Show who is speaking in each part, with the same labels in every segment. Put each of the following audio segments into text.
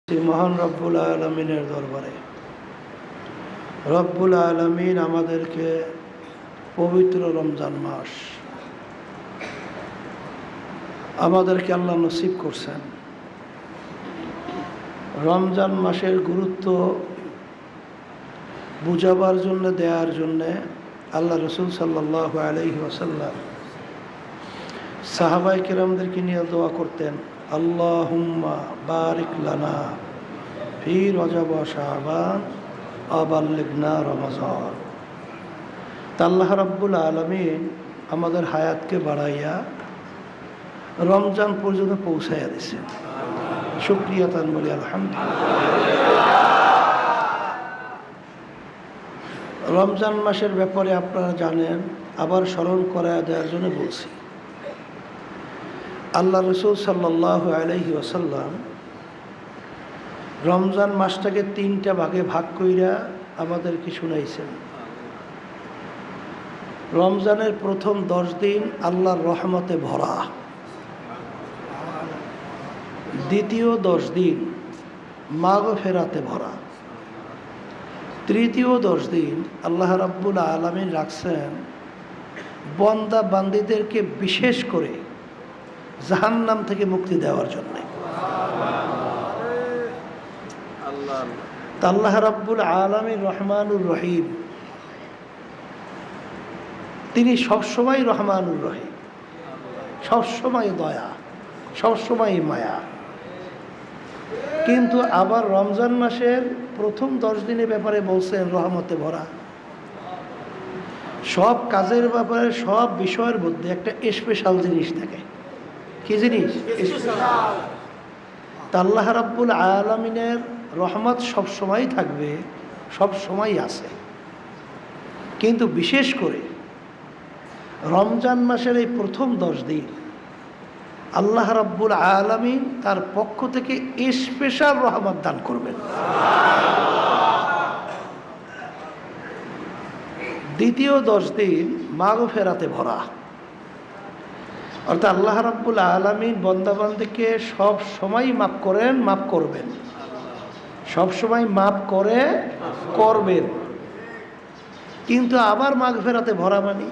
Speaker 1: মহান রব্বুল আলমিনের দরবারে রব্বুল আলমিন আমাদেরকে পবিত্র রমজান মাস আমাদেরকে আল্লাহ নসিব করছেন। রমজান মাসের গুরুত্ব বুঝাবার জন্য, দেওয়ার জন্যে আল্লাহ রসুল সাল্লাল্লাহু আলাইহি ওয়াসাল্লাম সাহাবায়ে কেরামদেরকে নিয়ে দোয়া করতেন, আল্লাহুম্মা বারিক লানা ফি রজব ওয়া শাবান ওয়া বাল্লিগনা রমাজান। তা আল্লাহ রাব্বুল আলামিন আমাদের হায়াতকে বাড়াইয়া রমজান পর্যন্ত পৌঁছাইয়া দিয়েছেন। শুকরিয়া তান বলি আলহামদুলিল্লাহ। রমজান মাসের ব্যাপারে আপনারা জানেন, আবার স্মরণ করায় দেওয়ার জন্য বলছি। আল্লাহ রসুল সাল্লাল্লাহু আলাইহি ওয়াসাল্লাম রমজান মাসটাকে 3টা ভাগে ভাগ কইরা আমাদেরকে শুনাইছেন। রমজানের প্রথম 10 দিন আল্লাহর রহমতে ভরা, দ্বিতীয় 10 দিন মাগফিরাতে ভরা, তৃতীয় 10 দিন আল্লাহ রাব্বুল আলামিন রাখছেন বান্দা বান্দীদেরকে বিশেষ করে জাহান্নাম থেকে মুক্তি দেওয়ার জন্য। আল্লাহ রাব্বুল আলামিন রহমানুর রহিম, তিনি সবসময় রহমানুর রহিম, সবসময় দয়া, সবসময় মায়া। কিন্তু আবার রমজান মাসের প্রথম 10 দিনের ব্যাপারে বলছেন রহমতে ভরা। সব কাজের ব্যাপারে, সব বিষয়ের মধ্যে একটা স্পেশাল জিনিস থাকে। কি জিনিস? তা আল্লাহ রাব্বুল আলামিনের রহমত সবসময় থাকবে, সব সময় আছে। কিন্তু বিশেষ করে রমজান মাসের এই প্রথম 10 দিন আল্লাহ রাব্বুল আলামিন তার পক্ষ থেকে স্পেশাল রহমত দান করবেন। দ্বিতীয় 10 দিন মাগফিরাতে ভরা, অর্থাৎ আল্লাহ রাব্বুল আলামিন বান্দাবান্দীকে সব সময় মাফ করেন, মাফ করবেন, সব সময় মাফ করে করবেন। কিন্তু আবার মাগফিরাতে ভরা মানে,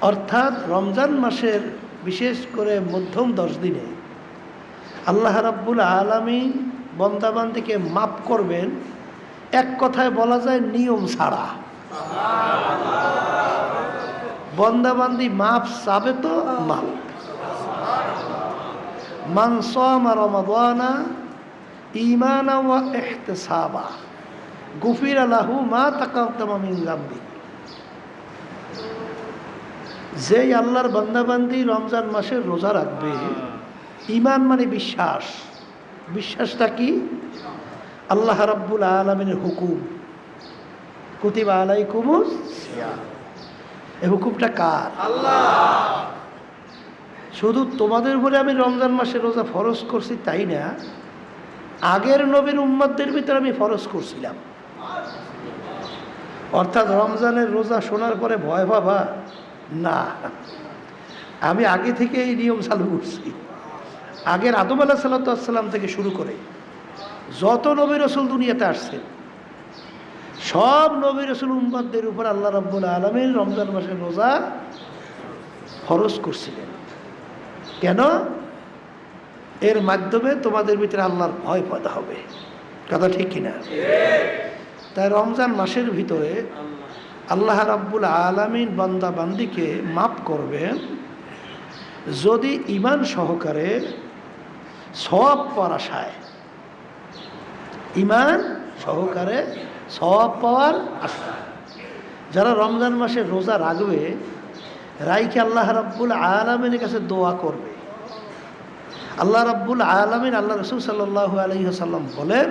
Speaker 1: অর্থাৎ রমজান মাসের বিশেষ করে মধ্যম 10 দিনে আল্লাহ রাব্বুল আলামিন বান্দাবান্দীকে মাফ করবেন। এক কথায় বলা যায় নিয়ম ছাড়া। বান্দাবান্দী মাফ চাবে তো মাফ। মান সামা রমাদানা ঈমানা ওয়া ইহতিসাবা গুফিরা লাহু মা তাকাদ্দামা মিন যামবি। যে আল্লাহর বান্দাবান্দি রমজান মাসে রোজা রাখবে, ঈমান মানে বিশ্বাস। বিশ্বাসটা কি? আল্লাহ রাব্বুল আলামিনের হুকুম, কুতিবা আলাইকুমুস সিয়াম, এই হুকুমটা কার? আল্লাহ। শুধু তোমাদের উপরে আমি রমজান মাসে রোজা ফরজ করছি তাই না, আগের নবীর উম্মতদের ভিতরে আমি ফরজ করছিলাম। অর্থাৎ রমজানের রোজা শোনার পরে ভয় পাবা না, আমি আগে থেকে এই নিয়ম চালু করছি। আগের আদম আলাইহিস সালাম থেকে শুরু করে যত নবী রাসূল দুনিয়াতে আসছেন, সব নবী রাসূল উম্মতদের উপর আল্লাহ রাব্বুল আলামিন রমজান মাসের রোজা ফরজ করছিলেন। কেন? এর মাধ্যমে তোমাদের ভিতরে আল্লাহর ভয় পয়দা হবে। কথা ঠিক কিনা? তাই রমজান মাসের ভিতরে আল্লাহ রাব্বুল আলামিন বান্দা বান্দিকে মাফ করবেন যদি ঈমান সহকারে সওয়াব পাওয়ার আশায়, ঈমান সহকারে সওয়াব পাওয়ার আশায় যারা রমজান মাসে রোজা রাখবে, রাইকে আল্লাহ রাব্বুল আলামিনের কাছে দোয়া করবে। আল্লাহ রাব্বুল আলামিন, আল্লাহ রাসূল সাল্লাল্লাহু আলাইহি ওয়াসাল্লাম বলেন,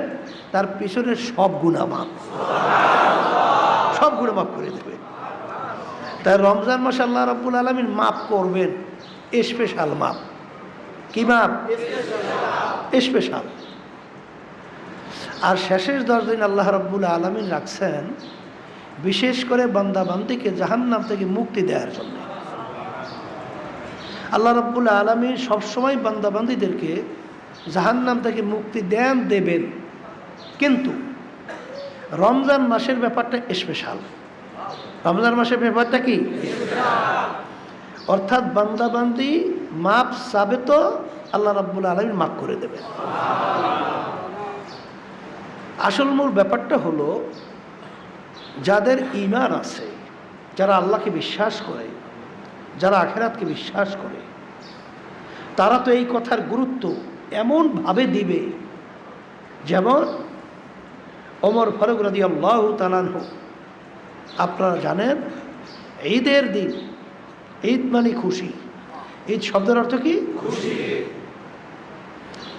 Speaker 1: তার পিছনের সব গুনাহ মাফ, সব গুনাহ মাফ করে দেবে। তাই রমজান মাসে আল্লাহ রাব্বুল আলামিন মাফ করবেন, স্পেশাল মাফ। কি মাফ? স্পেশাল। আর শেষের 10 দিন আল্লাহ রাব্বুল আলামিন রাখছেন বিশেষ করে বান্দা বান্দীকে জাহান্নাম থেকে মুক্তি দেওয়ার জন্য। আল্লাহ রাব্বুল আলামিন সবসময় বান্দা বান্দীদেরকে জাহান্নাম থেকে মুক্তি দেবেন। কিন্তু রমজান মাসের ব্যাপারটা স্পেশাল। রমজান মাসের ব্যাপারটা কি? অর্থাৎ বান্দাবান্দি মাপ চাবে তো আল্লাহ রাব্বুল আলামিন মাফ করে দেবেন। আসল মূল ব্যাপারটা হলো, যাদের ঈমান আছে, যারা আল্লাহকে বিশ্বাস করে, যারা আখিরাতকে বিশ্বাস করে, তারা তো এই কথার গুরুত্ব এমনভাবে দিবে, যেমন ওমর ফারুক রাদিয়াল্লাহু তাআলা আনহু। আপনারা জানেন ঈদের দিন, ঈদ মানে খুশি। ঈদ শব্দের অর্থ কি? খুশি।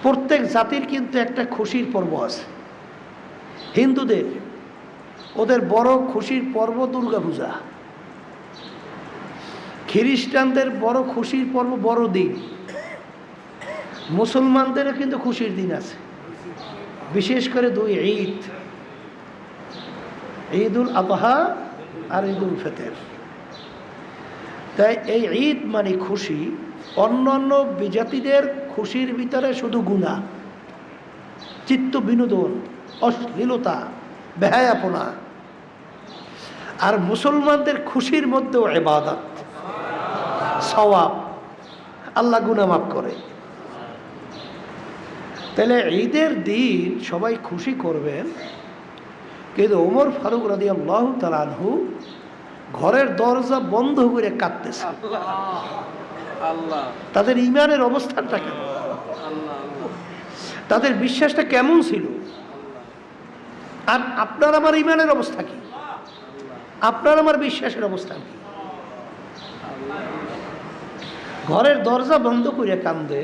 Speaker 1: প্রত্যেক জাতির কিন্তু একটা খুশির পর্ব আছে। হিন্দুদের ওদের বড় খুশির পর্ব দুর্গা পূজা। খ্রিস্টানদের বড় খুশির পর্ব বড়দিন। মুসলমানদেরও কিন্তু খুশির দিন আছে, বিশেষ করে দুই ঈদ, ঈদুল আযহা আর ঈদুল ফিতর। তাই এই ঈদ মানে খুশি। অন্যান্য বিজাতিদের খুশির ভিতরে শুধু গুনাহ, চিত্ত বিনোদন, অশ্লীলতা, বেহায়াপনা। আর মুসলমানদের খুশির মধ্যেও ইবাদত, সওয়াব, আল্লাহ গুনাহ মাফ করে। তাহলে ঈদের দিন সবাই খুশি করবেন, কিন্তু ওমর ফারুক রাদিয়াল্লাহু তাআলা আনহু ঘরের দরজা বন্ধ করে কাঁদতেছে। তাদের ঈমানের অবস্থানটা কেমন, তাদের বিশ্বাসটা কেমন ছিল? আর আপনার আমার ঈমানের অবস্থা কি? আপনার আমার বিশ্বাসের অবস্থা কি? ঘরের দরজা বন্ধ করে কান্দে।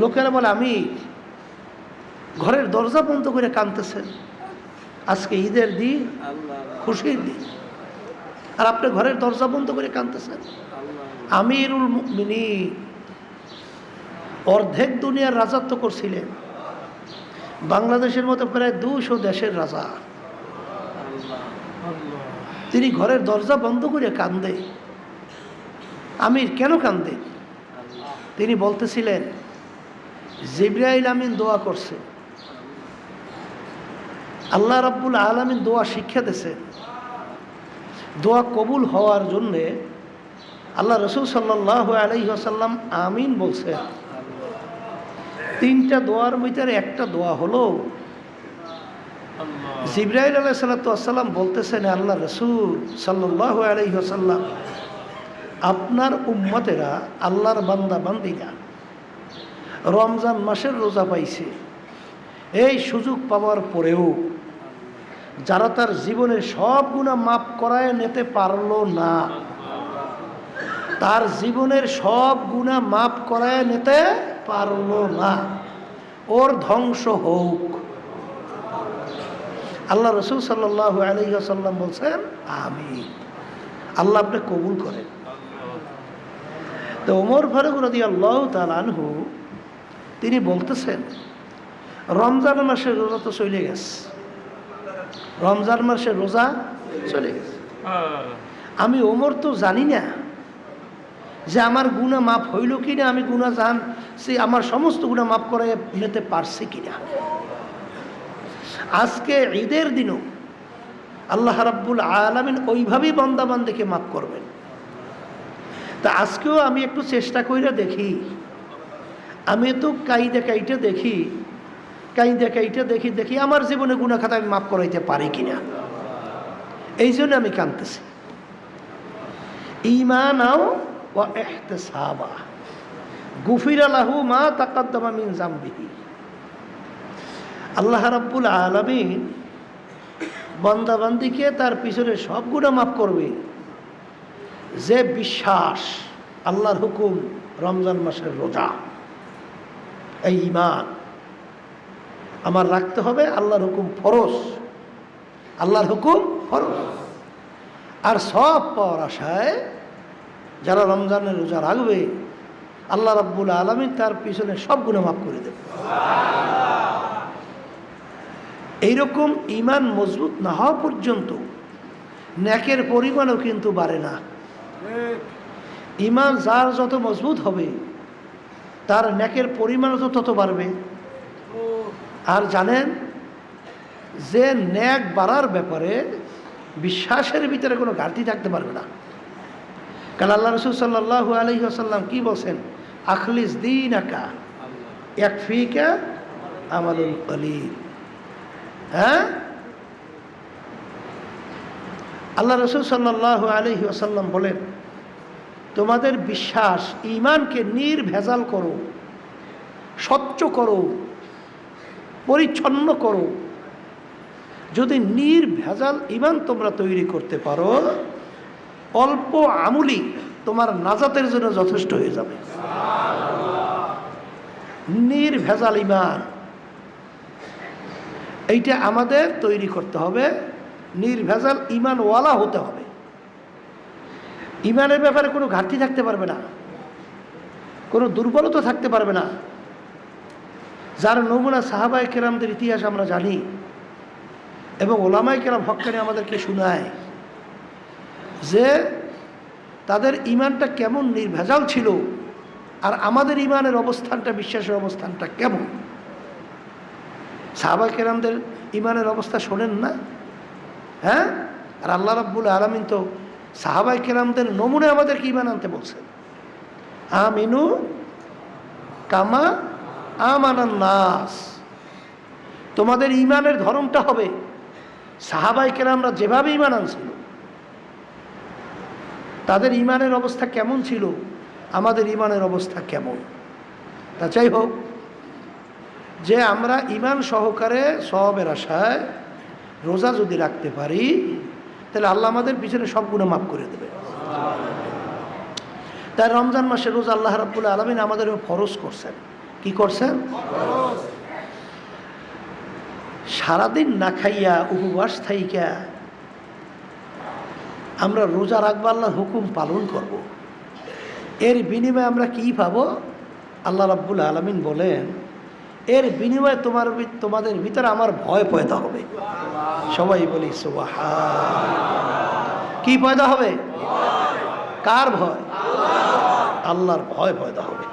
Speaker 1: লোকেরা বলে, আমি ঘরের দরজা বন্ধ করে কাঁদতেছেন, আজকে ঈদের দিন, খুশির দিন, আর আপনি ঘরের দরজা বন্ধ করে কাঁদতেছেন। আমিরুল মুমিনিন অর্ধেক দুনিয়ার রাজত্ব করছিলেন, বাংলাদেশের মতো প্রায় 200 দেশের রাজা। তিনি ঘরের দরজা বন্ধ করে কান্দে। আমির কেন কান্দে? তিনি বলতেছিলেন, জিবরাইল আমিন দোয়া করছে, আল্লাহ রাব্বুল আলামিন দোয়া শিক্ষা দিয়েছেন। দোয়া কবুল হওয়ার জন্যে আল্লাহ রাসূল সাল্লাল্লাহু আলাইহি ওয়াসাল্লাম আমিন বলছে। 3টা দোয়ার ভিতরে একটা দোয়া হলো, জিবরাইল আলাইহিস সালাতু ওয়াসসালাম বলতেছেন, আল্লাহ রাসূল সাল্লাল্লাহু আলাইহি ওয়াসাল্লাম, আপনার উম্মতেরা, আল্লাহর বান্দা বান্দিরা রমজান মাসের রোজা পাইছে। এই সুযোগ পাওয়ার পরেও যারা তার জীবনের সব গুনাহ মাফ করায় নিতে পারলো না, তার জীবনের সব গুনাহ মাফ করায় নিতে পারলো না, ওর ধ্বংস হোক। আল্লাহ রাসূল সাল্লাল্লাহু আলাইহি ওয়াসাল্লাম বলছেন, আমিন। আল্লাহ আপনি কবুল করেন। তো ওমর ফারুক রাদিয়াল্লাহু তাআলা আনহু তিনি বলতেছেন, রমজান মাসের রোজা তো চলে গেছে, রমজান মাসের রোজা চলে গেছে। আমি ওমর তো জানি না যে আমার গুনাহ মাফ হইল কিনা, আমি গুনাহ জানছি, আমার সমস্ত গুনাহ মাফ করে নিতে পারছি কিনা। আজকে ঈদের দিনও আল্লাহ রাব্বুল আলামিন ওইভাবেই বান্দা বান্দাকে মাফ করবেন। তা আজকেও আমি একটু চেষ্টা করে দেখি, আমি তো কাইদা কাইটা দেখি আমার জীবনে গুনাহ খাতা আমি মাফ করাইতে পারি কিনা। এই জন্য আমি কাঁদতেছি। ঈমানাও ওয়া ইহতিসাবা গুফিরা লাহু মা তাকাদ্দামা মিন যামবিহি। আল্লাহ রাব্বুল আলামিন বান্দা বান্দিকে তার পিছনে সব গুনাহ মাফ করবে, যে বিশ্বাস, আল্লাহর হুকুম, রমজান মাসের রোজা, এই ঈমান আমার রাখতে হবে। আল্লাহর হুকুম ফরজ, আল্লাহর হুকুম ফরজ। আর সব পাওয়ার আশায় যারা রমজানের রোজা রাখবে, আল্লাহ রাব্বুল আলামিন তার পিছনে সব গুনাহ মাফ করে দেবে। এইরকম ঈমান মজবুত না হওয়া পর্যন্ত নেকের পরিমাণও কিন্তু বাড়ে না। ঈমান যার যত মজবুত হবে তার নেকের পরিমাণও তো তত বাড়বে। আর জানেন যে নেক বাড়ার ব্যাপারে বিশ্বাসের ভিতরে কোনো ঘাটতি থাকতে পারবে না। কারণ আল্লাহ রসুল সাল্লাল্লাহু আলাইহি ওয়াসাল্লাম কি বলছেন, আখলিস দীনাকা ইয়াকফিকা আমালুল কলিল। হ্যাঁ, আল্লাহ রসুল সাল্লাল্লাহু আলাইহি ওয়াসাল্লাম বলেন, তোমাদের বিশ্বাস ঈমানকে নির্ভেজাল করো, স্বচ্ছ করো, পরিচ্ছন্ন করো। যদি নির্ভেজাল ঈমান তোমরা তৈরি করতে পারো, অল্প আমলি তোমার নাজাতের জন্য যথেষ্ট হয়ে যাবে। নির্ভেজাল ঈমান, এইটা আমাদের তৈরি করতে হবে। নির্ভেজাল ঈমানওয়ালা হতে হবে। ঈমানের ব্যাপারে কোনো ঘাটতি থাকতে পারবে না, কোনো দুর্বলতা থাকতে পারবে না। যার নমুনা সাহাবায়ে কেরামদের ইতিহাস আমরা জানি এবং ওলামায়ে কেরাম হক্কানি আমাদেরকে শোনায় যে তাদের ঈমানটা কেমন নির্ভেজাল ছিল, আর আমাদের ঈমানের অবস্থানটা, বিশ্বাসের অবস্থানটা কেমন। সাহাবায়ে কেরামদের ঈমানের অবস্থা শোনেন না? হ্যাঁ, আর আল্লাহ রাব্বুল আলামিন তো সাহাবায়ে কেরামদের নমুনা আমাদেরকে ঈমান আনতে বলছেন। আমিনু কামা আমানান নাস। তোমাদের ঈমানের ধরনটা হবে সাহাবায়ে কেরামরা যেভাবে ঈমান আনছিল, তাদের ঈমানের অবস্থা কেমন ছিল, আমাদের ঈমানের অবস্থা কেমন। তা যাই হোক, যে আমরা ঈমান সহকারে সওয়াবের আশায় রোজা যদি রাখতে পারি, তাহলে আল্লাহ আমাদের পিছনে সব গুনাহ মাফ করে দেবে। তাই রমজান মাসে রোজা আল্লাহ রাব্বুল আলামিন আমাদের ফরজ করছেন। কি করছেন? সারাদিন না খাইয়া উপবাস থাইকা আমরা রোজা রাখবো, আল্লাহর হুকুম পালন করব। এর বিনিময়ে আমরা কি পাবো? আল্লাহ রাব্বুল আলামিন বলেন, এর বিনিময়ে তোমাদের ভিতরে আমার ভয় পয়দা হবে। সবাই বলি সুবহান। কি পয়দা হবে? কার ভয়? আল্লাহর ভয় পয়দা হবে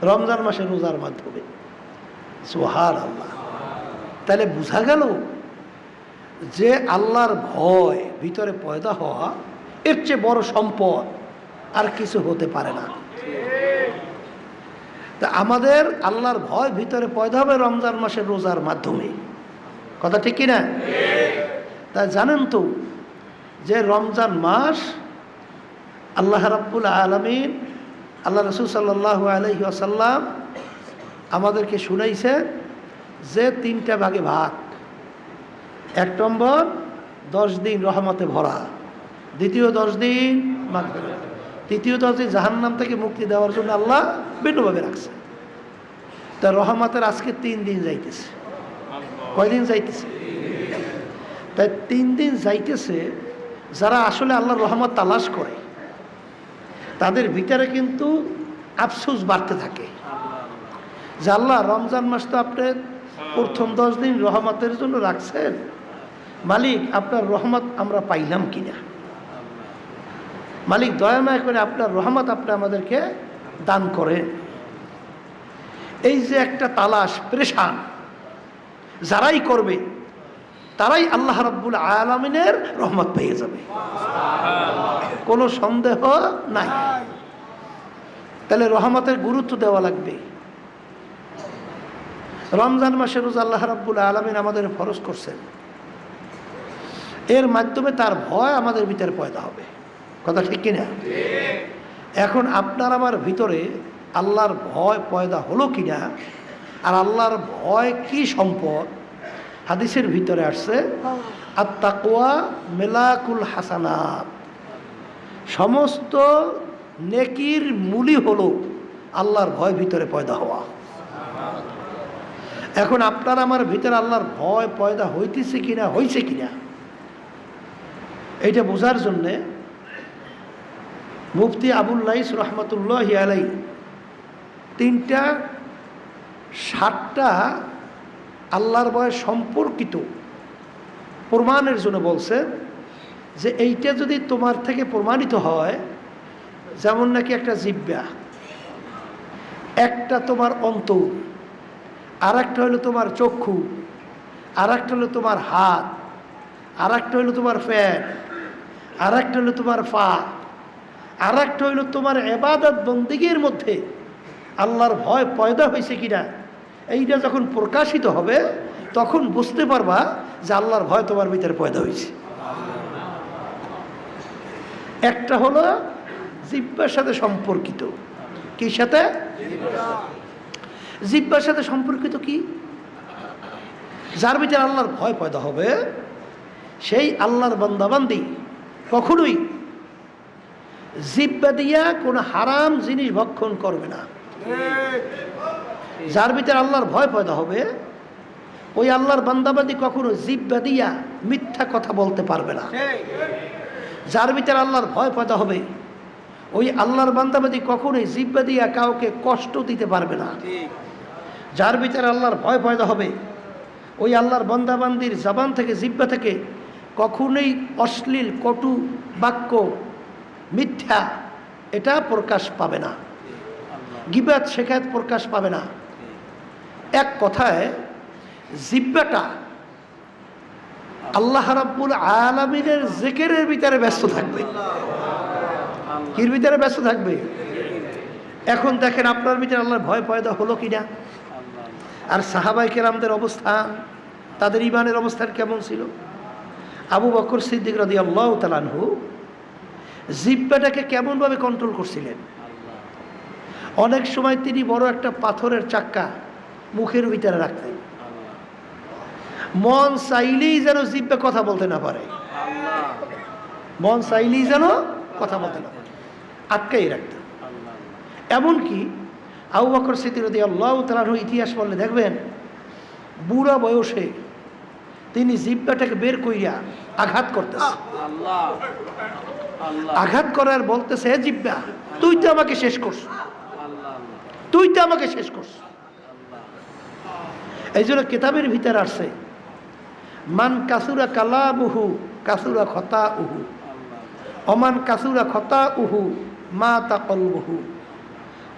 Speaker 1: রমজান মাসে রোজার মাধ্যমে। সুবহানাল্লাহ। তাহলে বোঝা গেল যে আল্লাহর ভয় ভিতরে পয়দা হওয়া, এর চেয়ে বড় সম্পদ আর কিছু হতে পারে না। তা আমাদের আল্লাহর ভয় ভিতরে পয়দা হবে রমজান মাসের রোজার মাধ্যমে। কথা ঠিক কিনা? তা জানেন তো যে রমজান মাস আল্লাহ রাব্বুল আলামিন, আল্লাহ রাসূল সাল্লাল্লাহু আলাইহি ওয়াসাল্লাম আমাদেরকে শুনাইছে যে 3টা ভাগে ভাগ। 1 নম্বর 10 দিন রহমতে ভরা, দ্বিতীয় 10 দিন মাগফিরাত, তৃতীয় 10 দিন জাহান্নাম থেকে মুক্তি দেওয়ার জন্য আল্লাহ ভিন্নভাবে রাখছে। তা রহমতের আজকে 3 দিন যাইতেছে। কয়দিন যাইতেছে? তাই 3 দিন যাইতেছে। যারা আসলে আল্লাহর রহমত তালাশ করে, তাদের ভিতরে কিন্তু আফসোস বাড়তে থাকে যে আল্লাহ, রমজান মাস তো আপনি প্রথম 10 দিন রহমতের জন্য রাখছেন, মালিক আপনার রহমত আমরা পাইলাম কিনা। মালিক দয়া মায়া করে আপনার রহমত আপনি আমাদেরকে দান করেন। এই যে একটা তালাশ, পেরেশান যারাই করবে, তারাই আল্লাহ রাব্বুল আলামিনের রহমত পেয়ে যাবে, কোনো সন্দেহ নাই। তাহলে রহমতের গুরুত্ব দেওয়া লাগবে। রমজান মাসে রোজা আল্লাহ রাব্বুল আলামিন আমাদের ফরজ করছেন, এর মাধ্যমে তার ভয় আমাদের ভিতরে পয়দা হবে। কথা ঠিক কিনা? এখন আপনার আমার ভিতরে আল্লাহর ভয় পয়দা হলো কিনা, আর আল্লাহর ভয় কি সম্পদ, হাদিসের ভিতরে আসছে আত-তাকওয়া মেলাকুল হাসানাত। সমস্ত নেকির মূলই হলো আল্লাহর ভয় ভিতরে পয়দা হওয়া। এখন আপনার আমার ভিতরে আল্লাহর ভয় পয়দা হইতেছে কিনা, হইছে কিনা, এইটা বোঝার জন্যে মুফতি আবুল লাইস রহমতুল্লাহি আলাইহি 7টা আল্লাহর ভয় সম্পর্কিত প্রমাণের জন্য বলছে যে এইটা যদি তোমার থেকে প্রমাণিত হয়, যেমন নাকি একটা জিহ্বা, একটা তোমার অন্তর, আর একটা হলো তোমার চক্ষু, আর একটা হলো তোমার হাত, আর একটা হলো তোমার ফ্যান, আর একটা হলো তোমার পা, আর একটা হইল তোমার ইবাদত বন্দেগীর মধ্যে আল্লাহর ভয় পয়দা হয়েছে কিনা। এইটা যখন প্রকাশিত হবে তখন বুঝতে পারবা যে আল্লাহর ভয় তোমার ভিতরে পয়দা হয়েছে। একটা হলো জিহ্বার সাথে সম্পর্কিত। কি সাথে? জিহ্বার সাথে সম্পর্কিত কি? যার ভিতরে আল্লাহর ভয় পয়দা হবে সেই আল্লাহর বান্দাবান্দি কখনোই জিহ্বা দিয়া কোনো হারাম জিনিস ভক্ষণ করবে না। যার ভিতরে আল্লাহর ভয় পয়দা হবে ওই আল্লাহর বান্দাবান্দি কখনো জিহ্বা দিয়া মিথ্যা কথা বলতে পারবে না। যার ভিতরে আল্লাহর ভয় পয়দা হবে ওই আল্লাহর বান্দাবান্দি কখনোই জিহ্বা দিয়া কাউকে কষ্ট দিতে পারবে না। যার ভিতরে আল্লাহর ভয় পয়দা হবে ওই আল্লাহর বান্দাবান্দির জবান থেকে জিহ্বা থেকে কখনোই অশ্লীল কটু বাক্য মিথ্যা এটা প্রকাশ পাবে না, গীবত শিকায়ত প্রকাশ পাবে না। এক কথায় জিহ্বাটা আল্লাহ রাব্বুল আলামিনের জিকিরের ভিতরে ব্যস্ত থাকবে। কির ভিতরে ব্যস্ত থাকবে? এখন দেখেন আপনার ভিতরে আল্লাহর ভয় পয়দা হলো কিনা। আর সাহাবায়ে কেরামদের অবস্থান, তাদের ঈমানের অবস্থান কেমন ছিল? আবু বকর সিদ্দিক রাদিয়াল্লাহু তাআলা আনহু জিহ্বাটাকে কেমনভাবে কন্ট্রোল করছিলেন। অনেক সময় তিনি বড় একটা পাথরের চাক্কা মুখের ভিতরে রাখতেন, মন চাইলেই যেন জিহ্বা কথা বলতে না পারে, মন চাইলেই যেন কথা বলতে না পারে, আটকাই রাখতেন। এমনকি আবু বকর সিদ্দিক রাদিয়াল্লাহু তাআলা আনহু ইতিহাস পড়লে দেখবেন বুড়া বয়সে তিনি জিহ্বাটাকে বের কইরা আঘাত করতেছে, আঘাত করার বলতেছে, হে জিহ্বা তুই তো আমাকে শেষ করছ, তুই তো আমাকে শেষ করছ। এই জন্য কিতাবের ভিতরে আসছে মান কাসুরা কালামুহু কাসুরা খতাউহু অমান কাসুরা খতাউহু মা তাকলবুহু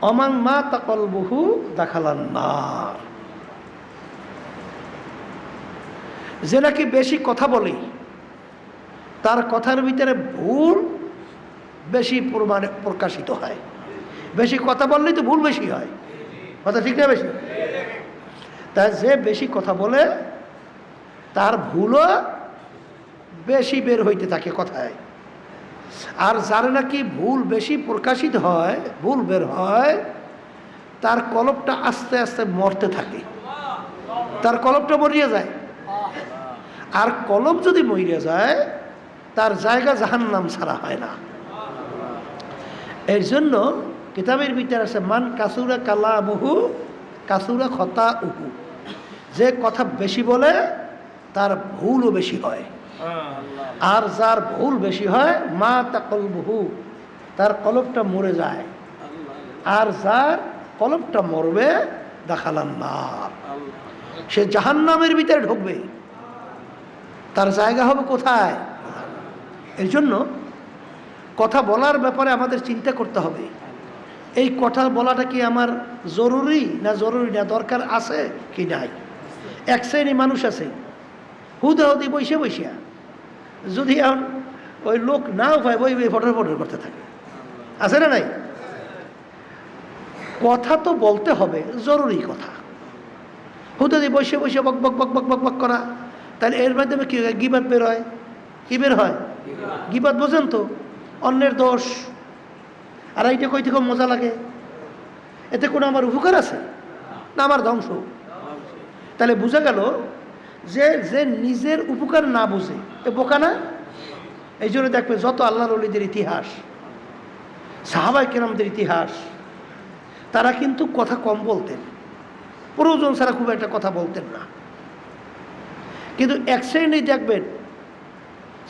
Speaker 1: অমান মা তাকলবুহু দাখালান নার। যে নাকি বেশি কথা বলে তার কথার ভিতরে ভুল বেশি পরিমাণে প্রকাশিত হয়। বেশি কথা বললেই তো ভুল বেশি হয়, কথা ঠিক না? বেশি তাই যে বেশি কথা বলে তার ভুলও বেশি বের হইতে থাকে কথায়। আর যার নাকি ভুল বেশি প্রকাশিত হয়, ভুল বের হয়, তার কলবটা আস্তে আস্তে মরতে থাকে, তার কলবটা মরিয়া যায়। আর কলব যদি মরিয়া যায় তার জায়গা জাহান্নাম ছাড়া হয় না। এর জন্য কিতাবের ভিতরে আছে মান কাসুরা কালামুহু কাসুরা খতাউহু, যে কথা বেশি বলে তার ভুলও বেশি হয়। আর যার ভুল বেশি হয় মা তাকলবুহু, তার কলবটা মরে যায়। আর যার কলবটা মরবে দাখালান নার, সে জাহান্নামের ভিতরে ঢুকবে। তার জায়গা হবে কোথায়? এর জন্য কথা বলার ব্যাপারে আমাদের চিন্তা করতে হবে, এই কথা বলাটা কি আমার জরুরি না জরুরি না, দরকার আছে কি নাই। এক শ্রেণী মানুষ আছে হুদাহুদি বসে বসিয়া যদি এখন ওই লোক নাও পায় বই বই ফটর ফটর করতে থাকে, আছে না নাই? কথা তো বলতে হবে, জরুরি কথা। হুদাহুদি বসে বসে বক বক বক বক বক বক করা, তাহলে এর মাধ্যমে কি হয়? গীবত বের হয়। কি বের হয়? গীবত বোঝেন তো, অন্যের দোষ। আর এইটা কই থেকে মজা লাগে? এতে কোনো আমার উপকার আছে না আমার ধ্বংস? তাহলে বোঝা গেল যে যে নিজের উপকার না বুঝে এ বোকা না। এই জন্য দেখবে যত আল্লাহর ওলিদের ইতিহাস, সাহাবায়ে কেরামদের ইতিহাস, তারা কিন্তু কথা কম বলতেন, প্রয়োজন ছাড়া খুব একটা কথা বলতেন না। কিন্তু এক শ্রেণী দেখবেন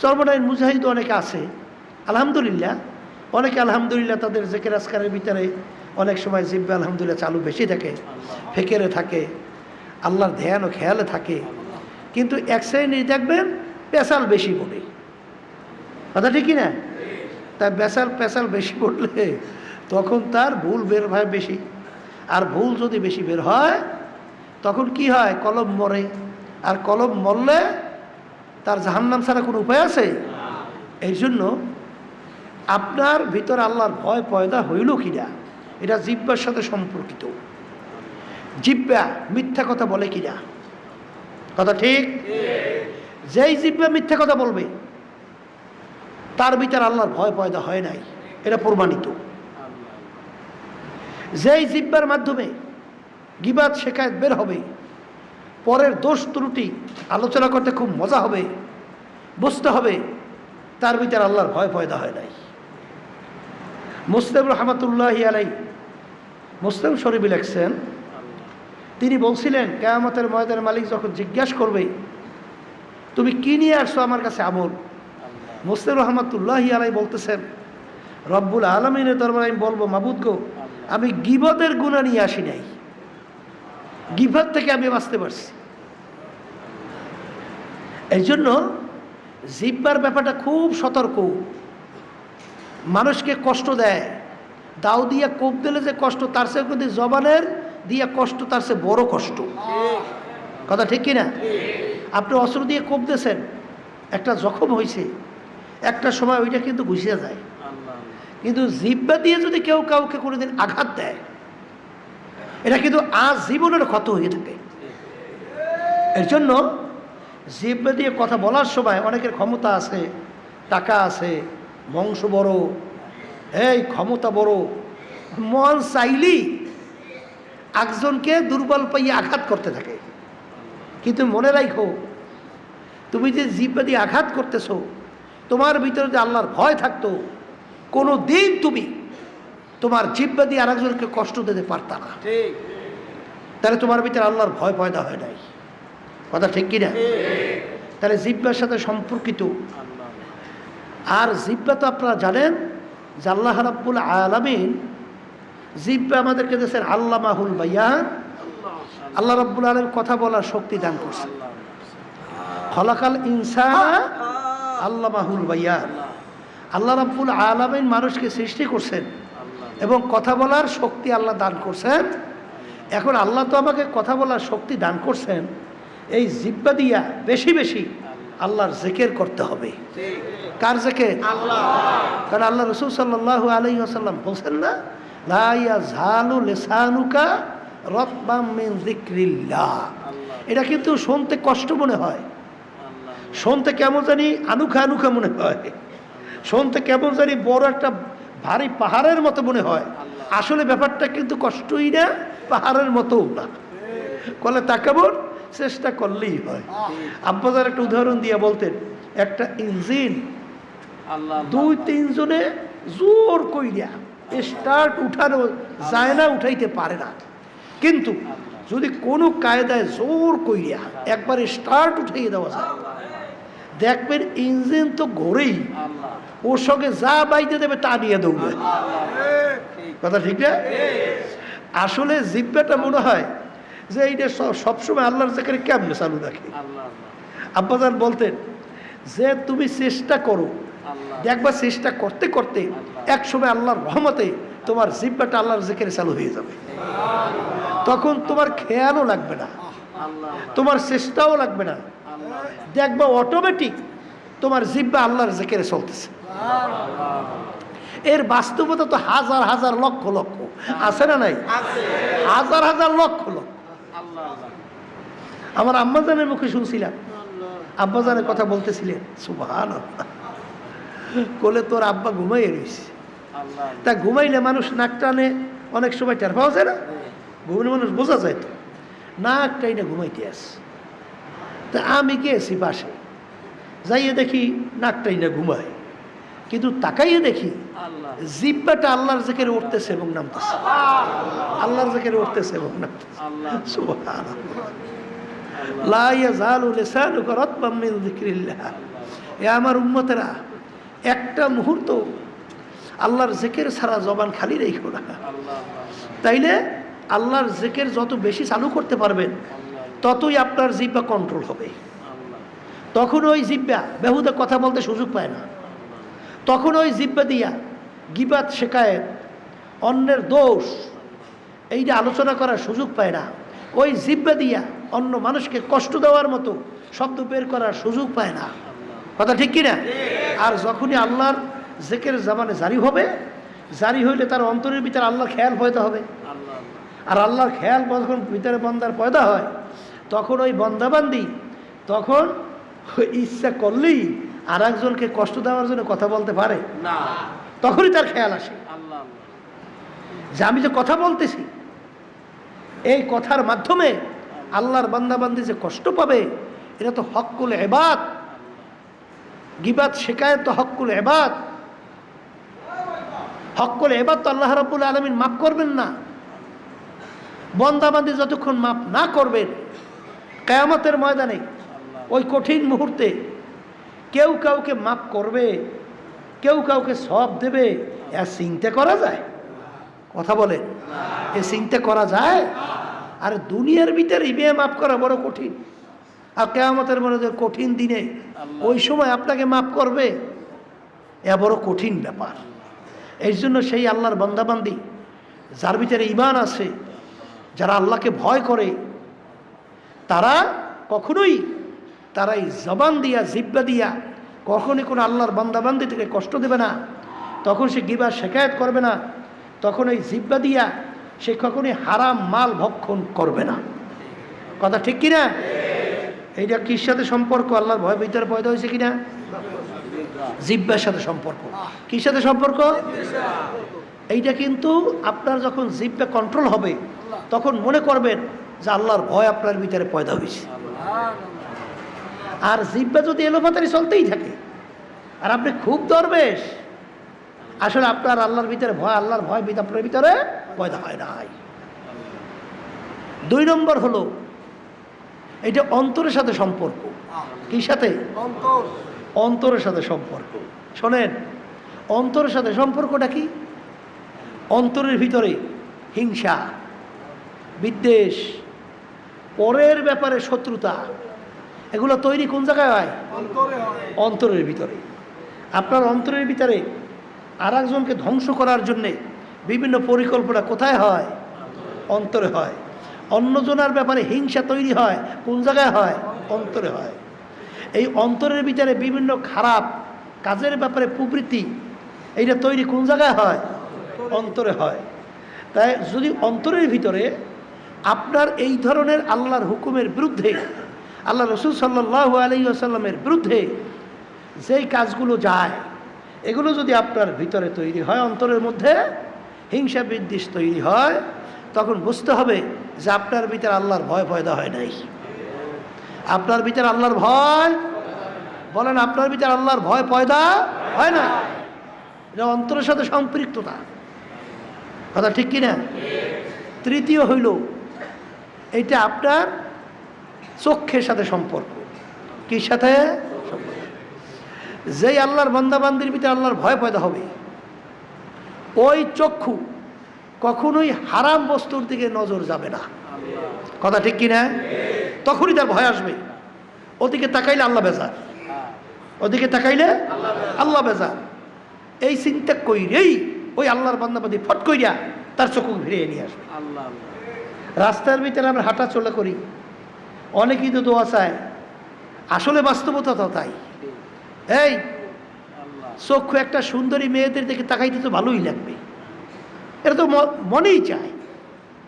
Speaker 1: সর্বনাইন মুজাহিদ অনেকে আছে, আলহামদুলিল্লাহ, অনেকে আলহামদুলিল্লাহ তাদের জিকির আজকারের ভিতরে অনেক সময় জিহ্বা আলহামদুলিল্লাহ চালু বেশি থাকে, ফিকিরে থাকে, আল্লাহর ধ্যান ও খেয়ালে থাকে। কিন্তু এক শ্রেণী দেখবেন পেশাল বেশি বলে, কথা ঠিকই না? তাই পেশাল বেশি বললে তখন তার ভুল বের হয় বেশি। আর ভুল যদি বেশি বের হয় তখন কি হয়, কলম মরে। আর কলম মরলে তার জাহান্নাম ছাড়া কোনো উপায় আছে? এই জন্য আপনার ভিতরে আল্লাহর ভয় পয়দা হইল কিনা এটা জিহ্বার সাথে সম্পর্কিত। জিহ্বা মিথ্যা কথা বলে কিনা, কথা ঠিক? যেই জিহ্বা মিথ্যা কথা বলবে তার ভিতরে আল্লাহর ভয় পয়দা হয় নাই, এটা প্রমাণিত। যেই জিহ্বার মাধ্যমে গীবাত শেখায়ত বের হবে, পরের দোষ ত্রুটি আলোচনা করতে খুব মজা হবে, বুঝতে হবে, তার ভিতরে আল্লাহর ভয় পয়দা হয় নাই। মুসলিম রহমতুল্লাহি আলাইহি মুসলিম শরীফে লেখছেন, তিনি বলছিলেন কিয়ামতের ময়দানে মালিক যখন জিজ্ঞাসা করবে তুমি কি নিয়ে আসছো আমার কাছে আমল, মুসলিম রহমতুল্লাহি আলাইহি বলতেছেন রব্বুল আলামিনের দরবারে আমি বলবো, মাবুদ গো, আমি গীবতের গুনাহ নিয়ে আসি নাই, গীবত থেকে আমি বাঁচতে পারছি। এই জন্য জিহ্বার ব্যাপারটা খুব সতর্ক। মানুষকে কষ্ট দেয়, দাও দিয়া কোপ দিলে যে কষ্ট, তার চেয়ে কিন্তু জবানের দিয়া কষ্ট তার চেয়ে বড় কষ্ট, কথা ঠিক কিনা? আপনি অস্ত্র দিয়ে কোপ দিয়েছেন, একটা জখম হয়েছে, একটা সময় ওইটা কিন্তু ঘুষিয়ে যায়। কিন্তু জিহ্বা দিয়ে যদি কেউ কাউকে কোনোদিন আঘাত দেয়, এটা কিন্তু আজ জীবনের ক্ষত হয়ে থাকে। এর জন্য জিহ্বা দিয়ে কথা বলার সময় অনেকের ক্ষমতা আছে, টাকা আছে, বংশ বড়, এই ক্ষমতা বড়, মন চাইলেই একজনকে দুর্বল পাইয়ে আঘাত করতে থাকে। কিন্তু মনে রাখো, তুমি যে জিহ্বা দিয়ে আঘাত করতেছো, তোমার ভিতরে যে আল্লাহর ভয় থাকতো, কোনো দিন তুমি তোমার জিহ্বা দিয়ে আরেকজনকে কষ্ট দিতে পারতা না। তাহলে তোমার ভিতরে আল্লাহর ভয় পয়দা হয় নাই, কথা ঠিক কিনা? তাহলে জিহ্বার সাথে সম্পর্কিত। আর জিহ্বা তো আপনারা জানেন যে আল্লাহ রাব্বুল আলামিন জিহ্বা আমাদেরকে দেশের আল্লামাহুল বায়ান, আল্লাহ রাব্বুল আলামিন কথা বলার শক্তি দান করছেন। খলাকাল ইনসানা আল্লামাহুল বায়ান, আল্লাহ রাব্বুল আলামিন মানুষকে সৃষ্টি করছেন এবং কথা বলার শক্তি আল্লাহ দান করছেন। এখন আল্লাহ তো আমাকে কথা বলার শক্তি দান করছেন, এই জিহ্বা দিয়া বেশি বেশি আল্লাহর জিকির করতে হবে। কার জিকির? আল্লাহ। কারণ আল্লাহ রাসূল সাল্লাল্লাহু আলাইহি ওয়াসাল্লাম বলছেন না, লা ইয়াজালু লিসানুকা রাতবাম মিন যিকরিল্লাহ। এটা কিন্তু শুনতে কষ্ট মনে হয়, শুনতে কেমন জানি আনুখা আনুখা মনে হয়, শুনতে কেমন জানি বড় একটা ভারী পাহাড়ের মতো মনে হয়। আসলে ব্যাপারটা কিন্তু কষ্টই না, পাহাড়ের মতোও না। কলে তা কেমন? চেষ্টা করলেই হয়। আব্বাজার একটা উদাহরণ দিয়ে বলতেন, একটা ইঞ্জিন 2-3 জনে জোর কইরা স্টার্ট উঠানো যায় না, উঠাইতে পারে না। কিন্তু যদি কোনো কায়দায় জোর কইরা একবার স্টার্ট উঠাইয়ে দেওয়া যায়, দেখবেন ইঞ্জিন তো ঘোরেই, ওর সঙ্গে যা বাইতে দেবে তা নিয়ে দৌড়বে, কথা ঠিক না? আসলে জিহ্বাটা মনে হয় যে এইটা সবসময় আল্লাহর জিকির কেমনে চালু রাখে। আব্বাজান বলতেন যে তুমি চেষ্টা করো, দেখবা চেষ্টা করতে করতে একসময় আল্লাহর রহমতে তোমার জিহ্বাটা আল্লাহর জিকিরে চালু হয়ে যাবে। তখন তোমার খেয়ালও লাগবে না, তোমার চেষ্টাও লাগবে না, দেখবা অটোমেটিক তোমার জিহ্বা আল্লাহর জিকিরে চলতেছে। এর বাস্তবতা তো হাজার হাজার লক্ষ লক্ষ আছে না নাই? হাজার হাজার লক্ষ লক্ষ। আমার আম্মাজানের মুখে শুনছিলাম, আব্বাজানের কথা বলতেছিলেন, সুবহানাল্লাহ, কোলে তোর আব্বা ঘুমাইয়ে রয়েছে। তা ঘুমাইলে মানুষ নাক টানে, অনেক সময় টের পাওয়া যায় না, ঘুমাইলে মানুষ বোঝা যায় তো, নাক টাইনে ঘুমাইতে আস। তা আমি গেছি পাশে, যাইয়ে দেখি নাক টাইনে ঘুমায়, কিন্তু তাকাইয়ে দেখি জিহ্বাটা আল্লাহর জিকিরে উঠতেছে এবং নামতেছে, আল্লাহর জিকিরে উঠতেছে এবং নামতেছে। সুবহানাল্লাহ, লা ইয়াজালু লিসানুকা রাতবাম মিন যিকরিল্লাহ। এ আমার উম্মতেরা, একটা মুহূর্ত আল্লাহর জিকির ছাড়া জবান খালি রেখো না। তাইলে আল্লাহর জিকির যত বেশি চালু করতে পারবেন, ততই আপনার জিহ্বা কন্ট্রোল হবে। তখন ওই জিহ্বা বেহুদা কথা বলতে সুযোগ পায় না। তখন ওই জিহ্বা দিয়া গীবাত শেখায়েত, অন্যের দোষ, এইটা আলোচনা করার সুযোগ পায় না। ওই জিহ্বা দিয়া অন্য মানুষকে কষ্ট দেওয়ার মতো শব্দ বের করার সুযোগ পায় না। কথা ঠিক কিনা? আর যখনই আল্লাহর জিকির জবানে জারি হবে, জারি হইলে তার অন্তরের ভিতরে আল্লাহর খেয়াল পয়দা হবে। আর আল্লাহর খেয়াল যখন ভিতরে বান্দার পয়দা হয়, তখন ওই বান্দাবান্দি তখন ইচ্ছা করলেই আর একজনকে কষ্ট দেওয়ার জন্য কথা বলতে পারে না। তখনই তার খেয়াল আসে যে আমি যে কথা বলতেছি, এই কথার মাধ্যমে আল্লাহর বান্দাবান্দি যে কষ্ট পাবে, এটা তো হক্কুল ইবাদ। গিবাত শিকায়ত তো হক্কুল ইবাদ। হক্কুল ইবাদ তো আল্লাহ রাব্বুল আলামিন মাফ করবেন না। বান্দাবান্দি যতক্ষণ মাফ না করবেন, কিয়ামতের ময়দানে ওই কঠিন মুহূর্তে কেউ কাউকে মাফ করবে, কেউ কাউকে সওয়াব দেবে, এর চিন্তা করা যায়? কথা বলে, এ চিন্তা করা যায়? আর দুনিয়ার ভিতরে ইবে মাফ করা বড় কঠিন, আর কিয়ামতের মধ্যে কঠিন দিনে ওই সময় আপনাকে মাফ করবে, এ বড় কঠিন ব্যাপার। এই জন্য সেই আল্লাহর বান্দাবান্দি যার ভিতরে ঈমান আছে, যারা আল্লাহকে ভয় করে, তারা কখনোই তারাই জবান দিয়া জিহ্বা দিয়া কখনই কোনো আল্লাহর বান্দাবান্দি থেকে কষ্ট দেবে না। তখন সে গিবা শিকায়ত করবে না। তখন ওই জিহ্বা দিয়া সে কখনোই হারাম মাল ভক্ষণ করবে না। কথা ঠিক কিনা? এইটা কির সাথে সম্পর্ক? আল্লাহর ভয় ভিতরে পয়দা হয়েছে কিনা? জিহ্বার সাথে সম্পর্ক। কির সাথে সম্পর্ক? এইটা কিন্তু আপনার যখন জিহ্বা কন্ট্রোল হবে, তখন মনে করবেন যে আল্লাহর ভয় আপনার ভিতরে পয়দা হয়েছে। আর জিহ্বা যদি এলোপাতারি চলতেই থাকে আর আপনি খুব দরবেশ, আসলে আপনার আল্লাহর ভিতরে ভয়, আল্লাহর ভয় আপনার ভিতরে পয়দা হয় নাই। 2 নম্বর হলো এটা অন্তরের সাথে সম্পর্ক। কি সাথে? অন্তরের সাথে সম্পর্ক। শোনেন, অন্তরের সাথে সম্পর্কটা কি? অন্তরের ভিতরে হিংসা, বিদ্বেষ, পরের ব্যাপারে শত্রুতা, এগুলো তৈরি কোন জায়গায় হয়? অন্তরের ভিতরে। আপনার অন্তরের ভিতরে আর একজনকে ধ্বংস করার জন্যে বিভিন্ন পরিকল্পনা কোথায় হয়? অন্তরে হয়। অন্যজনের ব্যাপারে হিংসা তৈরি হয় কোন জায়গায় হয়? অন্তরে হয়। এই অন্তরের ভিতরে বিভিন্ন খারাপ কাজের ব্যাপারে প্রবৃত্তি, এইটা তৈরি কোন জায়গায় হয়? অন্তরে হয়। তাই যদি অন্তরের ভিতরে আপনার এই ধরনের আল্লাহর হুকুমের বিরুদ্ধে, আল্লাহ রসুল সাল্লাল্লাহু আলাইহি ওয়াসাল্লামের বিরুদ্ধে যেই কাজগুলো যায়, এগুলো যদি আপনার ভিতরে তৈরি হয়, অন্তরের মধ্যে হিংসা বিদ্বেষ তৈরি হয়, তখন বুঝতে হবে যে আপনার ভিতরে আল্লাহর ভয় পয়দা হয় নাই। আপনার ভিতরে আল্লাহর ভয়, বলেন, আপনার ভিতরে আল্লাহর ভয় পয়দা হয় না। এটা অন্তরের সাথে সম্পৃক্ততা। কথা ঠিক কিনা? তৃতীয় হইল এইটা আপনার চক্ষের সাথে সম্পর্ক। কি সাথে? যেই আল্লাহর বান্দাবান্দির ভিতরে আল্লাহর ভয় পয়দা হবে, ওই চক্ষু কখনোই হারাম বস্তুর দিকে নজর যাবে না। কথা ঠিক কিনা? তখনই তার ভয় আসবে। ওদিকে তাকাইলে আল্লাহ বেজার, ওদিকে তাকাইলে আল্লাহ বেজার, এই চিন্তা কইরেই ওই আল্লাহর বান্দাবান্দি ফট কইরা তার চক্ষু ফিরিয়ে নিয়ে আসবে। রাস্তার ভিতরে আমরা হাঁটা চলা করি, অনেকেই তো দোয়া চায়, আসলে বাস্তবতা তো তাই। এই চক্ষু একটা সুন্দরী মেয়েদের দিকে তাকাইতে তো ভালোই লাগবে, এটা তো মনেই চায়।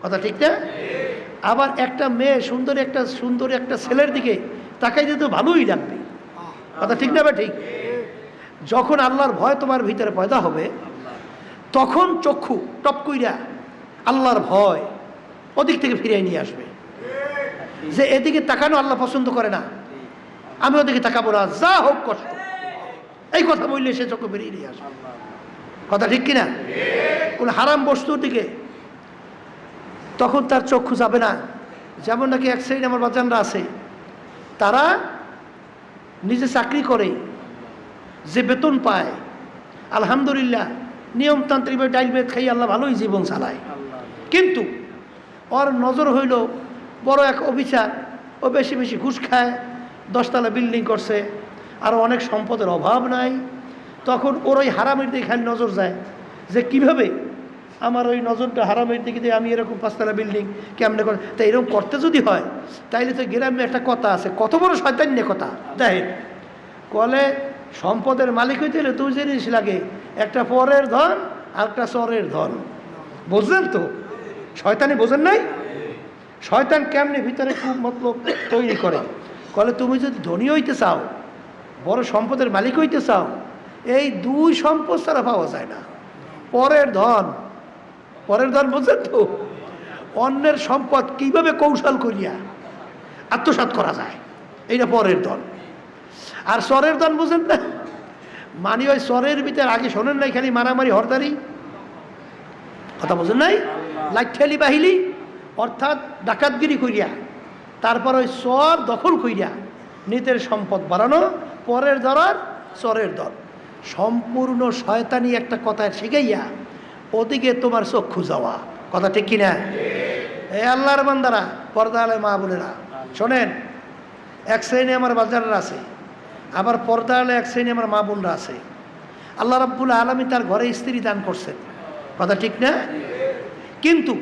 Speaker 1: কথা ঠিক না? আবার একটা মেয়ে সুন্দর একটা ছেলের দিকে তাকাইতে তো ভালোই লাগবে। কথা ঠিক না? বা ঠিক? যখন আল্লাহর ভয় তোমার ভিতরে পয়দা হবে, তখন চক্ষু টপ কইরা আল্লাহর ভয় ওদিক থেকে ফিরিয়ে নিয়ে আসবে। যে এদিকে তাকানো আল্লাহ পছন্দ করে না, আমি ওদিকে তাকাবো না, যা হোক কষ্ট, এই কথা বললে সে চক্ষু ফিরিয়ে নিয়ে আসবে। কথা ঠিক কিনা? কোন হারাম বস্তুর দিকে তখন তার চক্ষু যাবে না। যেমন নাকি এক সাইড আমার বাচ্চারা আছে, তারা নিজে চাকরি করে, যে বেতন পায়, আলহামদুলিল্লাহ নিয়মতান্ত্রিক ডাইল বেদ খাই আল্লাহ ভালোই জীবন চালায়, কিন্তু ওর নজর হইল বড় এক অফিসার, ও বেশি বেশি ঘুষ খায়, 10 তলা বিল্ডিং করছে, আর অনেক সম্পদের অভাব নাই। তখন ওর ওই হারামের দিকে খালি নজর যায় যে কিভাবে আমার ওই নজরটা হারামের দিকে দিয়ে আমি এরকম পাঁচতলা বিল্ডিং কেমনে করে, তা এরকম করতে যদি হয় তাইলে তো গ্রামে একটা কথা আছে, কত বড় শয়তান্য কথা দেখেন, কলে সম্পদের মালিক হইতে হলে দুই জিনিস লাগে, একটা পরের ধন আর একটা চরের ধন। বুঝলেন তো? শয়তানি বোঝেন নাই? শয়তান কেমনে ভিতরে খুব মতলব তৈরি করে, কলে তুমি যদি ধনী হইতে চাও, বড় সম্পদের মালিক হইতে চাও, এই দুই সম্পদ ছাড়া পাওয়া যায় না। পরের ধন, পরের ধন বুঝলেন তো? অন্যের সম্পদ কিভাবে কৌশল করিয়া আত্মসাৎ করা যায়, এইটা পরের ধন। আর চরের ধন বুঝেন না? মানে ওই চরের ভিতরে আগে শোনেন নাই খালি মারামারি হরদারি কথা বুঝেন নাই, লাইঠেলি বাহিলি অর্থাৎ ডাকাতগিরি করিয়া তারপর ওই চর দখল করিয়া নিজের সম্পদ বাড়ানো, পরের ধরার চরের দর। সম্পূর্ণ শয়তানি একটা কথা শিখাইয়া ওদিকে তোমার চক্ষু যাওয়া, কথা ঠিক কিনা? এই আল্লাহর বান্দারা, পর্দা আলে মা বোনেরা শোনেন, এক শ্রেণী আমার বাজাররা আছে, আবার পর্দা আলে এক শ্রেণী আমার মা বোনরা আছে। আল্লাহ রাব্বুল আলামিন তার ঘরে স্ত্রী দান করছেন, কথা ঠিক না? কিন্তু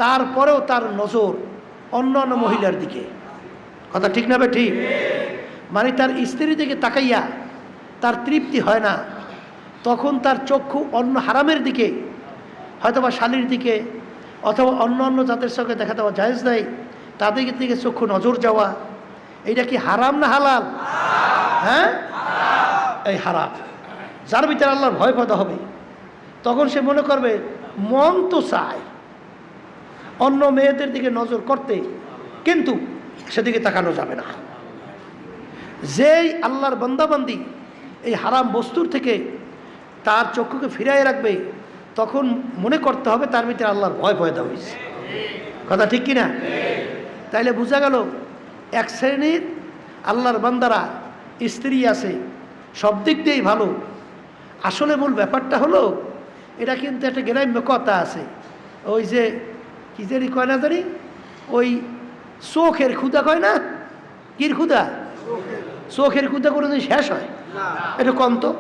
Speaker 1: তারপরেও তার নজর অন্য অন্য মহিলার দিকে, কথা ঠিক না? ঠিক, মানে তার স্ত্রীর দিকে তাকাইয়া তার তৃপ্তি হয় না, তখন তার চক্ষু অন্য হারামের দিকে, হয়তোবা শালীর দিকে অথবা অন্য অন্য যাদের সঙ্গে দেখা দেওয়া জায়েজ নাই তাদের দিকে চক্ষু নজর যাওয়া, এইটা কি হারাম না হালাল? হ্যাঁ, এই হারাম। যার ভিতরে আল্লাহর ভয় পয়দা হবে তখন সে মনে করবে মন তো চায় অন্য মেয়েদের দিকে নজর করতে, কিন্তু সেদিকে তাকানো যাবে না। যেই আল্লাহর বান্দাবান্দি এই হারাম বস্তুর থেকে তার চক্ষুকে ফিরাই রাখবে, তখন মনে করতে হবে তার ভিতরে আল্লাহর ভয় পয়দা হয়েছে, কথা ঠিক কিনা? তাইলে বোঝা গেল এক শ্রেণীর আল্লাহর বান্দারা স্ত্রী আছে, সব দিক দিয়েই ভালো। আসলে মূল ব্যাপারটা হলো, এটা কিন্তু একটা গ্রাম্য কথা আছে, ওই যে কি জানি কয় না জানি, ওই চোখের ক্ষুধা কয় না, কির ক্ষুধা? চোখের ক্ষুধা কোনোদিন শেষ হয়? এটা কম তো,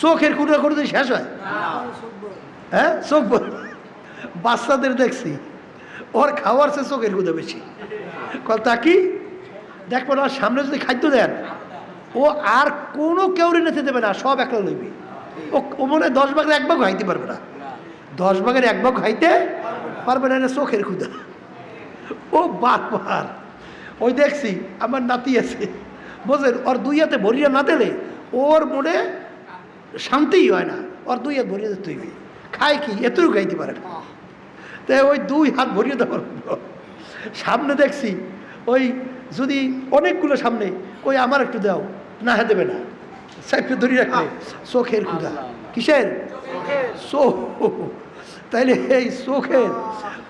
Speaker 1: চোখের ক্ষুধা কোনোদিন শেষ হয়? হ্যাঁ, চোখ বাচ্চাদের দেখছি ওর খাওয়ার চেয়ে চোখের ক্ষুধা বেশি। তা কি দেখবেন, ওর সামনে যদি খাদ্য দেন ও আর কোনো কেউ নিতে দেবে না, সব একলা লইবে। ও মনে হয় 10 ভাগের 1 ভাগ খাইতে পারবে না, 10 ভাগের 1 ভাগ খাইতে পারবে না, চোখের ক্ষুধা। ও বারবার ওই দেখছি আমার নাতি আছে, বোঝেন, ওর 2 হাতে ভরিয়া না দিলে ওর মনে শান্তিই হয় না, ওর 2 হাত ভরিয়ে দিতে হইবে। খায় কি এতটুকু খাইতে পারে না, তাই ওই 2 হাত ভরিয়ে দেওয়ার সামনে দেখছি, ওই যদি অনেকগুলো সামনে, ওই আমার একটু দাও, না হ্যাঁ দেবে না, সাইডে ধরে রাখলে। চোখের ক্ষুধা, কিসের? চোখ। তাইলে এই চোখের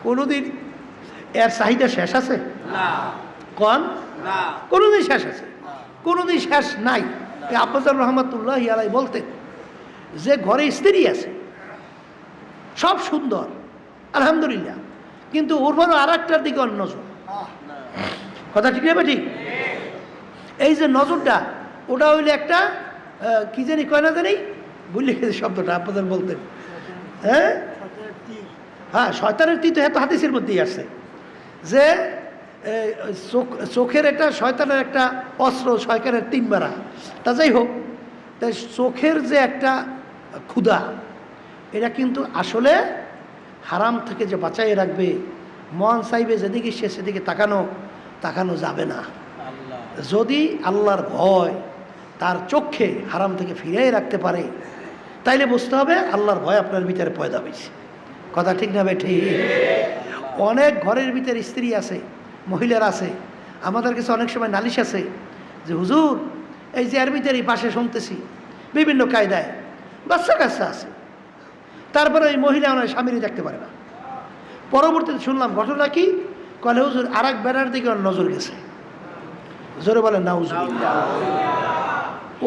Speaker 1: কোনোদিন এর চাহিদা শেষ আছে? কোন কোনোদিন শেষ আছে? কোনোদিন শেষ নাই। আব্বাজান রহমাতুল্লাহি আলাইহি বলতেন যে ঘরে স্ত্রী আছে, সব সুন্দর আলহামদুলিল্লাহ, কিন্তু ওর পরও আর একটার দিকে অন্য নজর, কথা ঠিক না? ঠিক, এই যে নজরটা, ওটা হইলে একটা কি জানি কয় না জানি, বুঝলি শব্দটা আব্বাজান বলতেন। হ্যাঁ হ্যাঁ, শয়তানের তীর তো এত হাদিসের মধ্যেই আছে যে চোখের একটা শয়তানের একটা অস্ত্র, শয়তানের 3 মারা। তা যাই হোক, তাই চোখের যে একটা ক্ষুধা, এটা কিন্তু আসলে হারাম থেকে যে বাঁচাই রাখবে, মন চাইবে যেদিকে সে সেদিকে তাকানো যাবে না। যদি আল্লাহর ভয় তার চোখে হারাম থেকে ফিরিয়ে রাখতে পারে, তাইলে বুঝতে হবে আল্লাহর ভয় আপনার ভিতরে পয়দা হয়েছে, কথা ঠিক না? ঠিক। অনেক ঘরের ভিতরে স্ত্রী আছে, মহিলার আছে, আমাদের কাছে অনেক সময় নালিশ আছে যে হুজুর এই যে এর ভিতরে পাশে শুনতেছি বিভিন্ন কায়দায় বাচ্চা কাচ্চা আছে, তারপরে ওই মহিলা ওনার স্বামীরই দেখতে পারে না। পরবর্তীতে শুনলাম ঘটনা কি, কলে হুজুর আর এক বেড়ার দিকে ওর নজর গেছে। জোরে বলে নাউজুবিল্লাহ।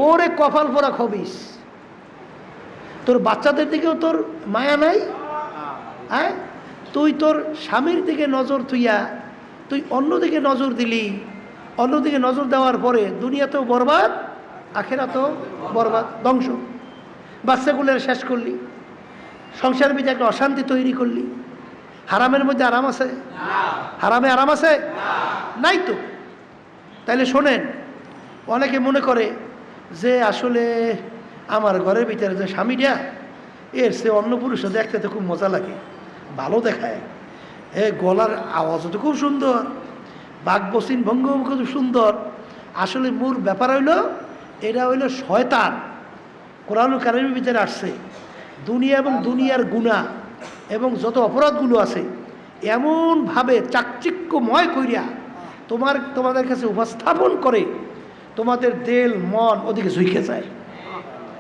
Speaker 1: ওরে কপাল পোড়া খবিস, তোর বাচ্চাদের দিকেও তোর মায়া নাই? হ্যাঁ, তুই তোর স্বামীর দিকে নজর থুইয়া তুই অন্যদিকে নজর দিলি, অন্যদিকে নজর দেওয়ার পরে দুনিয়াতেও বরবাদ, আখেরাতেও বরবাদ, ধ্বংস। বাচ্চাগুলোর শেষ করলি, সংসারের ভিতরে একটা অশান্তি তৈরি করলি। হারামের মধ্যে আরাম আছে? হারামে আরাম আছে? নাই তো। তাইলে শোনেন, অনেকে মনে করে যে আসলে আমার ঘরের ভিতরে যে স্বামীটা, এর সে অন্য পুরুষও দেখতে তো খুব মজা লাগে, ভালো দেখায়, গলার আওয়াজও তো খুব সুন্দর, বাক বসিন ভঙ্গ খুব সুন্দর। আসলে মূল ব্যাপার হইল, এটা হইল শয়তান। কোরআনুল কারীমের ভিতরে আসছে, দুনিয়া এবং দুনিয়ার গুনাহ এবং যত অপরাধগুলো আছে এমনভাবে চাকচিক্যময় কইরা তোমাদের কাছে উপস্থাপন করে, তোমাদের দেল মন ওদিকে ঝুঁকে যায়।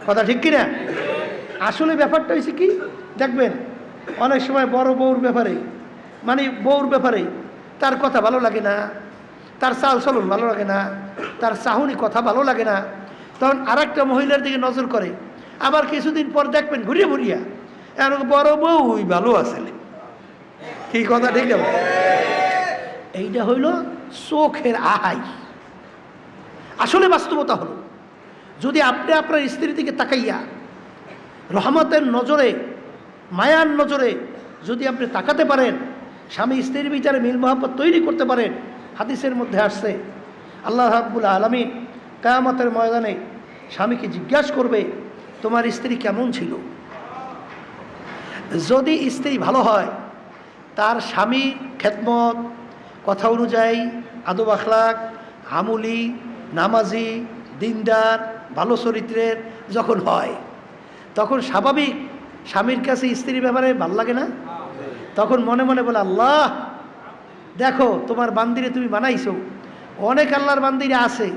Speaker 1: কথা ঠিক কিনা? আসলে ব্যাপারটা হয়েছে কি, দেখবেন অনেক সময় বড় বউর ব্যাপারে, মানে বউর ব্যাপারে তার কথা ভালো লাগে না, তার চাল চলন ভালো লাগে না, তার চাহনি কথা ভালো লাগে না, তখন আর একটা মহিলার দিকে নজর করে। আবার কিছুদিন পর দেখবেন ঘুরিয়ে ঘুরিয়া এরকম বড় বউ ভালো আসলে। কি কথা ঠিক আছে? এইটা হইল চোখের আহাই। আসলে বাস্তবতা হলো, যদি আপনি আপনার স্ত্রীর দিকে তাকাইয়া রহমতের নজরে, মায়ার নজরে যদি আপনি তাকাতে পারেন, স্বামী স্ত্রীর বিচারে মিল মহব্বত তৈরি করতে পারেন, হাদিসের মধ্যে আসছে আল্লাহ রাব্বুল আলামিন কিয়ামতের ময়দানে স্বামীকে জিজ্ঞাসা করবে, তোমার স্ত্রী কেমন ছিল? যদি স্ত্রী ভালো হয়, তার স্বামী খেদমত, কথা অনুযায়ী, আদব আখলাক, আমুলি, নামাজি, দিনদার, ভালো চরিত্রের যখন হয়, তখন স্বাভাবিক স্বামীর কাছে স্ত্রীর ব্যাপারে ভাল লাগে না? তখন মনে মনে বলে, আল্লাহ দেখো তোমার বান্দিরে তুমি বানাইছো। অনেক আল্লাহর বান্দিরা আছে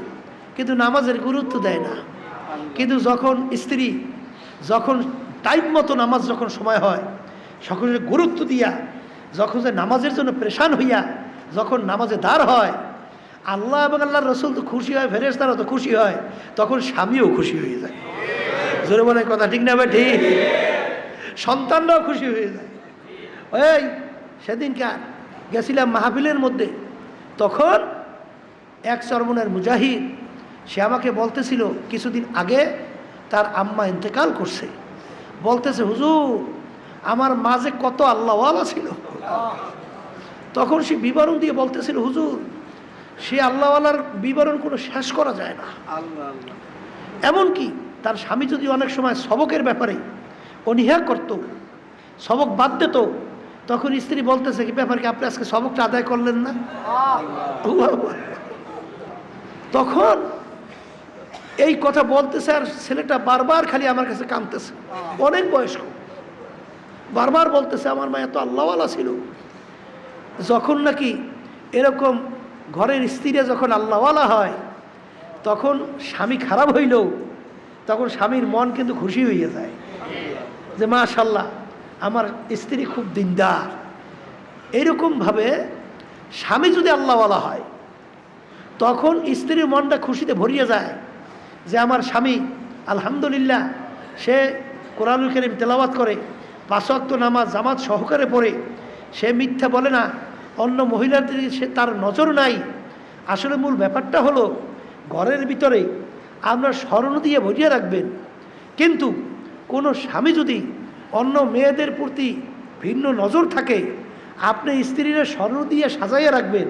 Speaker 1: কিন্তু নামাজের গুরুত্ব দেয় না, কিন্তু যখন স্ত্রী যখন টাইম মতো নামাজ যখন সময় হয়, সকলের গুরুত্ব দিয়া, যখন যে নামাজের জন্য প্রেশান হইয়া যখন নামাজে দাঁড় হয়, আল্লাহ এবং আল্লাহর রসুল তো খুশি হয়, ফেরেশতারা তো খুশি হয়, তখন স্বামীও খুশি হয়ে যায়। জোরে বলে কথা ঠিক না ভাই? ঠিক। সন্তানরাও খুশি হয়ে যায়। ওই সেদিনকার গেছিলাম মাহফিলের মধ্যে, তখন এক চরমনের মুজাহিদ সে আমাকে বলতেছিল, কিছুদিন আগে তার আম্মা ইন্তেকাল করছে, বলতেছে হুজুর আমার মাঝে কত আল্লাহওয়ালা ছিল। তখন সে বিবরণ দিয়ে বলতেছিল, হুজুর সে আল্লাহওয়ালার বিবরণ কোনো শেষ করা যায় না। এমনকি তার স্বামী যদি অনেক সময় সবকের ব্যাপারে অনীহা করত, সবক বাদ দিত, তখন স্ত্রী বলতেছে, কি ব্যাপার কি আপনি আজকে সবকটা আদায় করলেন না? তখন এই কথা বলতেছে, আর ছেলেটা বারবার খালি আমার কাছে কাঁদতেছে, অনেক বয়স্ক, বারবার বলতেছে আমার মা এত আল্লাহওয়ালা ছিল। যখন নাকি এরকম ঘরের স্ত্রীরা যখন আল্লাহওয়ালা হয়, তখন স্বামী খারাপ হইলেও তখন স্বামীর মন কিন্তু খুশি হয়ে যায় যে মাশাআল্লাহ আমার স্ত্রী খুব দিনদার। এইরকমভাবে স্বামী যদি আল্লাহওয়ালা হয়, তখন স্ত্রীর মনটা খুশিতে ভরিয়ে যায় যে আমার স্বামী আলহামদুলিল্লাহ সে কোরআনুল কারীম তেলাওয়াত করে, 5 ওয়াক্ত নামাজ জামাত সহকারে পড়ে, সে মিথ্যা বলে না, অন্য মহিলাদের দিকে সে তার নজর নাই। আসলে মূল ব্যাপারটা হলো, ঘরের ভিতরে আপনার স্মরণ দিয়ে ভরিয়ে রাখবেন, কিন্তু কোনো স্বামী যদি অন্য মেয়েদের প্রতি ভিন্ন নজর থাকে, আপনি স্ত্রীরা স্মরণ দিয়ে সাজাইয়া রাখবেন,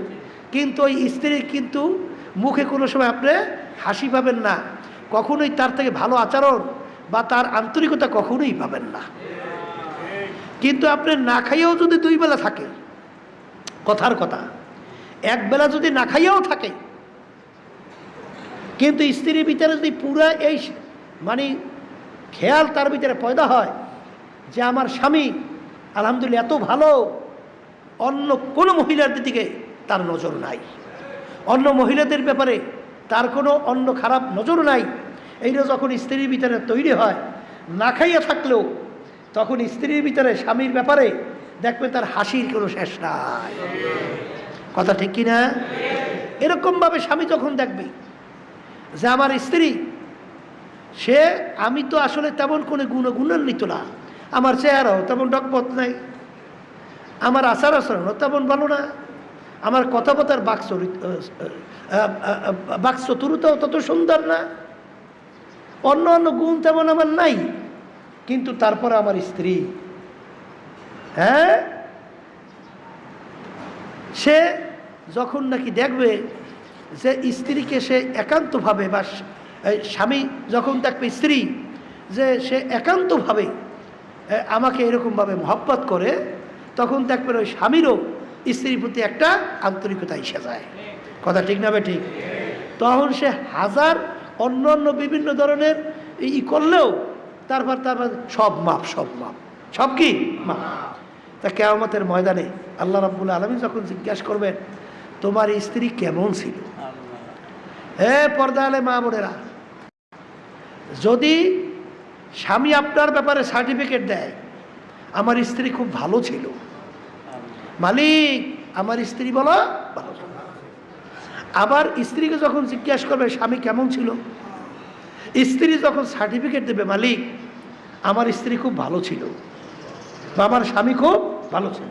Speaker 1: কিন্তু ওই স্ত্রীর কিন্তু মুখে কোনো সময় আপনি হাসি পাবেন না, কখনোই তার থেকে ভালো আচরণ বা তার আন্তরিকতা কখনোই পাবেন না। কিন্তু আপনি না খাইয়েও যদি 2 বেলা থাকে, কথার কথা 1 বেলা যদি না খাইয়েও থাকে, কিন্তু স্ত্রীর ভিতরে যদি পুরা এই মানে খেয়াল তার ভিতরে পয়দা হয় যে আমার স্বামী আলহামদুলিল্লাহ এত ভালো, অন্য কোনো মহিলার দিকে তার নজর নাই, অন্য মহিলাদের ব্যাপারে তার কোনো অন্য খারাপ নজর নাই, এইটা যখন স্ত্রীর ভিতরে তৈরি হয়, না খাইয়া থাকলেও তখন স্ত্রীর ভিতরে স্বামীর ব্যাপারে দেখবে তার হাসির কোনো শেষ নাই। কথা ঠিক কিনা? এরকমভাবে স্বামী যখন দেখবে যে আমার স্ত্রী, সে আমি তো আসলে তেমন কোনো গুণান্বিত না, আমার চেহারাও তেমন ডকপথ নাই, আমার আচার আচরণও তেমন ভালো না, আমার কথাবার্তার বাকচতুরতাও তত সুন্দর না, অন্য অন্য গুণ তেমন আমার নাই, কিন্তু তারপরে আমার স্ত্রী হ্যাঁ, সে যখন নাকি দেখবে যে স্ত্রীকে সে একান্তভাবে বা স্বামী যখন দেখবে স্ত্রী যে সে একান্তভাবে আমাকে এরকমভাবে মহব্বত করে, তখন দেখবেন ওই স্বামীরও স্ত্রীর প্রতি একটা আন্তরিকতা এসে যায়। কথা ঠিক না ঠিক? তখন সে হাজার অন্য অন্য বিভিন্ন ধরনের করলেও তারপর সব মাপ, সব কি মাপ। তা কিয়ামতের ময়দানে আল্লাহ রাব্বুল আলামিন যখন জিজ্ঞাসা করবেন তোমার স্ত্রী কেমন ছিল, হে পর্দা আলে মা বোনেরা, যদি স্বামী আপনার ব্যাপারে সার্টিফিকেট দেয় আমার স্ত্রী খুব ভালো ছিল, মালিক আমার স্ত্রী বলো ভালো ছিল। আবার স্ত্রীকে যখন জিজ্ঞাসা করবে স্বামী কেমন ছিল, স্ত্রী যখন সার্টিফিকেট দেবে মালিক আমার স্ত্রী খুব ভালো ছিল বা আমার স্বামী খুব ভালো ছিল,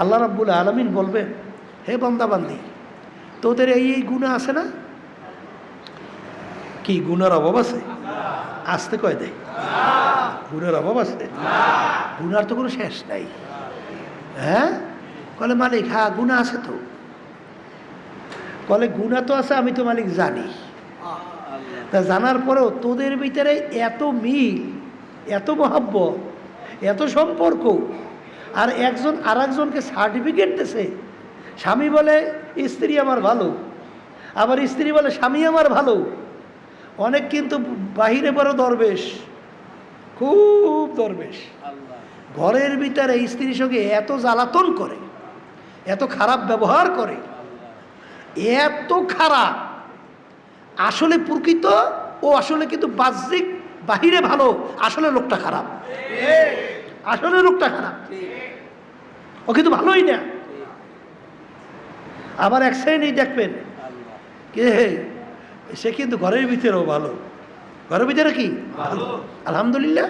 Speaker 1: আল্লাহ রাব্বুল আলামিন বলবেন হে বান্দা বান্দি, তোদের এই গুনাহ আছে না? কি গুনার অভাব আছে? আসতে কয় দেয় গুনার অভাব আছে? গুনার তো কোনো শেষ নাই। হ্যাঁ, বলে মালিক হ্যাঁ গুনাহ আছে তো। বলে গুনাহ তো আছে, আমি তো মালিক জানি। তা জানার পরেও তোদের ভিতরে এত মিল, এত মহব্বত, এত সম্পর্ক, আর একজন আর একজনকে সার্টিফিকেট দিছে। স্বামী বলে স্ত্রী আমার ভালো, আবার স্ত্রী বলে স্বামী আমার ভালো। অনেক কিন্তু বাহিরে বড় দরবেশ, খুব দরবেশ, ঘরের ভিতরে স্ত্রীর সঙ্গে এত জ্বালাতন করে, এত খারাপ ব্যবহার করে, এত খারাপ। আসলে প্রকৃত ও আসলে কিন্তু বাহ্যিক বাহিরে ভালো, আসলে লোকটা খারাপ, আসলে লোকটা খারাপ, ও কিন্তু ভালোই না। আবার এক শ্রেণী দেখবেন কে সে কিন্তু ঘরের ভিতরেও ভালো, ঘরের ভিতরে কি ভালো আলহামদুলিল্লাহ।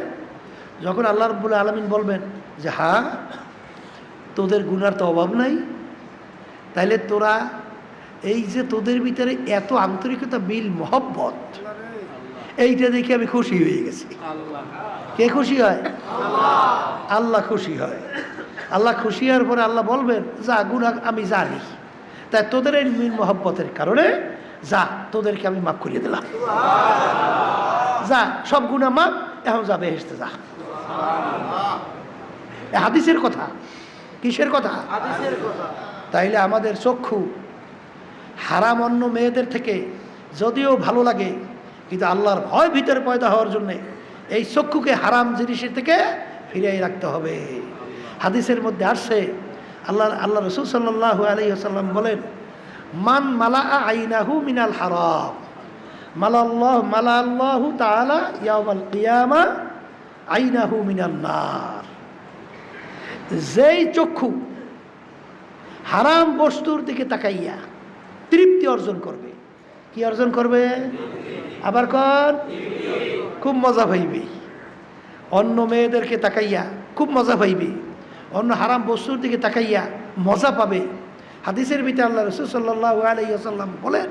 Speaker 1: যখন আল্লাহ রাব্বুল আলামিন বলবেন যে হ্যাঁ তোদের গুনার তো অভাব নাই, তাইলে তোরা এই যে তোদের ভিতরে এত আন্তরিকতা, মিল, মহব্বত, এইটা দেখে আমি খুশি হয়ে গেছি। কে খুশি হয়? আল্লাহ খুশি হয়। আল্লাহ খুশি হওয়ার পরে আল্লাহ বলবেন যা গুনাহ আমি জানি, তাই তোদের এই মিল মহব্বতের কারণে যা তোদেরকে আমি মাফ করিয়ে দিলাম, যা সব গুনাহ মাফ, এখন যা বেহেশতে যা। হাদিসের কথা, কিসের কথা? তাইলে আমাদের চক্ষু হারাম অন্য মেয়েদের থেকে যদিও ভালো লাগে, কিন্তু আল্লাহর ভয় ভিতরে পয়দা হওয়ার জন্যে এই চক্ষুকে হারাম জিনিসের থেকে ফিরিয়ে রাখতে হবে। হাদিসের মধ্যে আসছে আল্লাহ রাসূল সাল্লাল্লাহু আলাইহি ওয়াসাল্লাম বলেন মান মালা আইনাহু মিনাল হারাম মালাল্লাহু তাআলা ইয়াউমাল কিয়ামা আইনাহু মিনান নার। যেই চক্ষু হারাম বস্তুর দিকে তাকাইয়া তৃপ্তি অর্জন করবে, কি অর্জন করবে? আবার কর, খুব মজা পাইবে। অন্য মেয়েদেরকে তাকাইয়া খুব মজা পাইবে, অন্য হারাম বস্তুর দিকে তাকাইয়া মজা পাবে। হাদিসের ভিতরে আল্লাহ রাসূল সাল্লাল্লাহু আলাইহি ওয়াসাল্লাম বলেন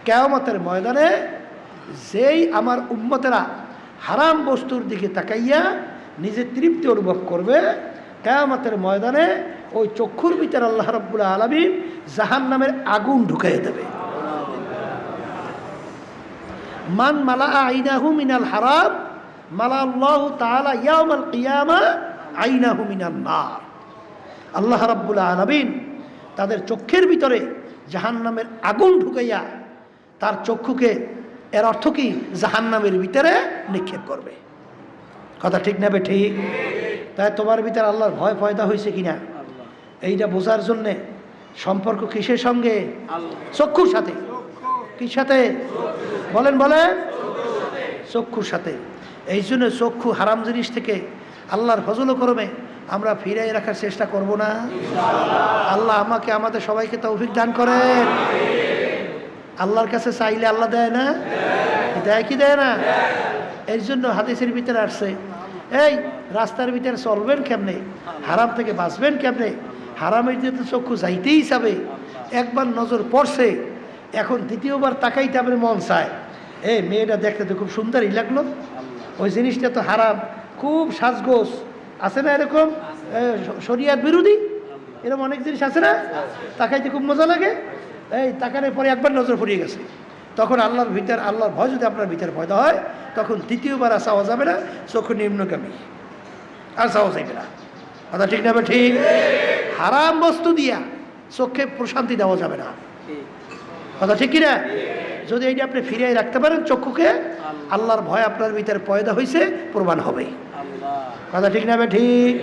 Speaker 1: কিয়ামতের ময়দানে যেই আমার উম্মতেরা হারাম বস্তুর দিকে তাকাইয়া নিজে তৃপ্তি অনুভব করবে, কিয়ামতের ময়দানে ওই চক্ষুর ভিতরে আল্লাহ রাব্বুল আলামিন জাহান্নামের আগুন ঢুকাইয়া দেবে। মান মালা আইনাহু মিনাল হারাম মালাল্লাহু তাআলা ইয়াউমাল কিয়ামা আইনাহু মিনান নার। আল্লাহ রাব্বুল আলামিন তাদের চক্ষের ভিতরে জাহান্নামের আগুন ঢুকাইয়া তার চক্ষুকে, এর অর্থ কি, জাহান্নামের ভিতরে নিক্ষেপ করবে। কথা ঠিক না বে ঠিক? তাই তোমার ভিতরে আল্লাহর ভয় পয়দা হয়েছে কিনা এইটা বোঝার জন্যে সম্পর্ক কিসের সঙ্গে? চক্ষুর সাথে। কি সাথে? বলেন বলেন, চক্ষুর সাথে। এই জন্য চক্ষু হারাম জিনিস থেকে আল্লাহর ফজল ও করমে আমরা ফিরাই রাখার চেষ্টা করব না? আল্লাহ আমাকে আমাদের সবাইকে তৌফিক দান করেন। আল্লাহর কাছে চাইলে আল্লাহ দেয় না? দেয় কি দেয় না? এই জন্য হাদিসের ভিতরে আসছে এই রাস্তার ভিতরে চলবেন কেমনে, হারাম থেকে বাঁচবেন কেমনে, হারামের দিয়ে তো চক্ষু যাইতেই যাবে। একবার নজর পড়ছে, এখন দ্বিতীয়বার তাকাইতে আমার মন চায়, এই মেয়েটা দেখতে তো খুব সুন্দরই লাগলো, ওই জিনিসটা তো হারাম, খুব সাজগোজ আছে না এরকম, শরিয়াত বিরোধী, এরকম অনেক জিনিস আছে না, তাকাইতে খুব মজা লাগে। এই তাকানোর পরে একবার নজর পড়িয়ে গেছে, তখন আল্লাহর ভয় যদি আপনার ভিতরে পয়দা হয়, তখন দ্বিতীয়বার আর চাওয়া যাবে না, চোখ নিম্নগামী আর চাওয়া যাবে না। কথা ঠিক না? ঠিক। হারাম বস্তু দিয়া চোখে প্রশান্তি দেওয়া যাবে না। কথা ঠিক কিনা? যদি এইটা আপনি ফিরিয়ে রাখতে পারেন চক্ষুকে, আল্লাহর ভয় আপনার ভিতরে পয়দা হয়েছে প্রমাণ হবে। কথা ঠিক না? ঠিক।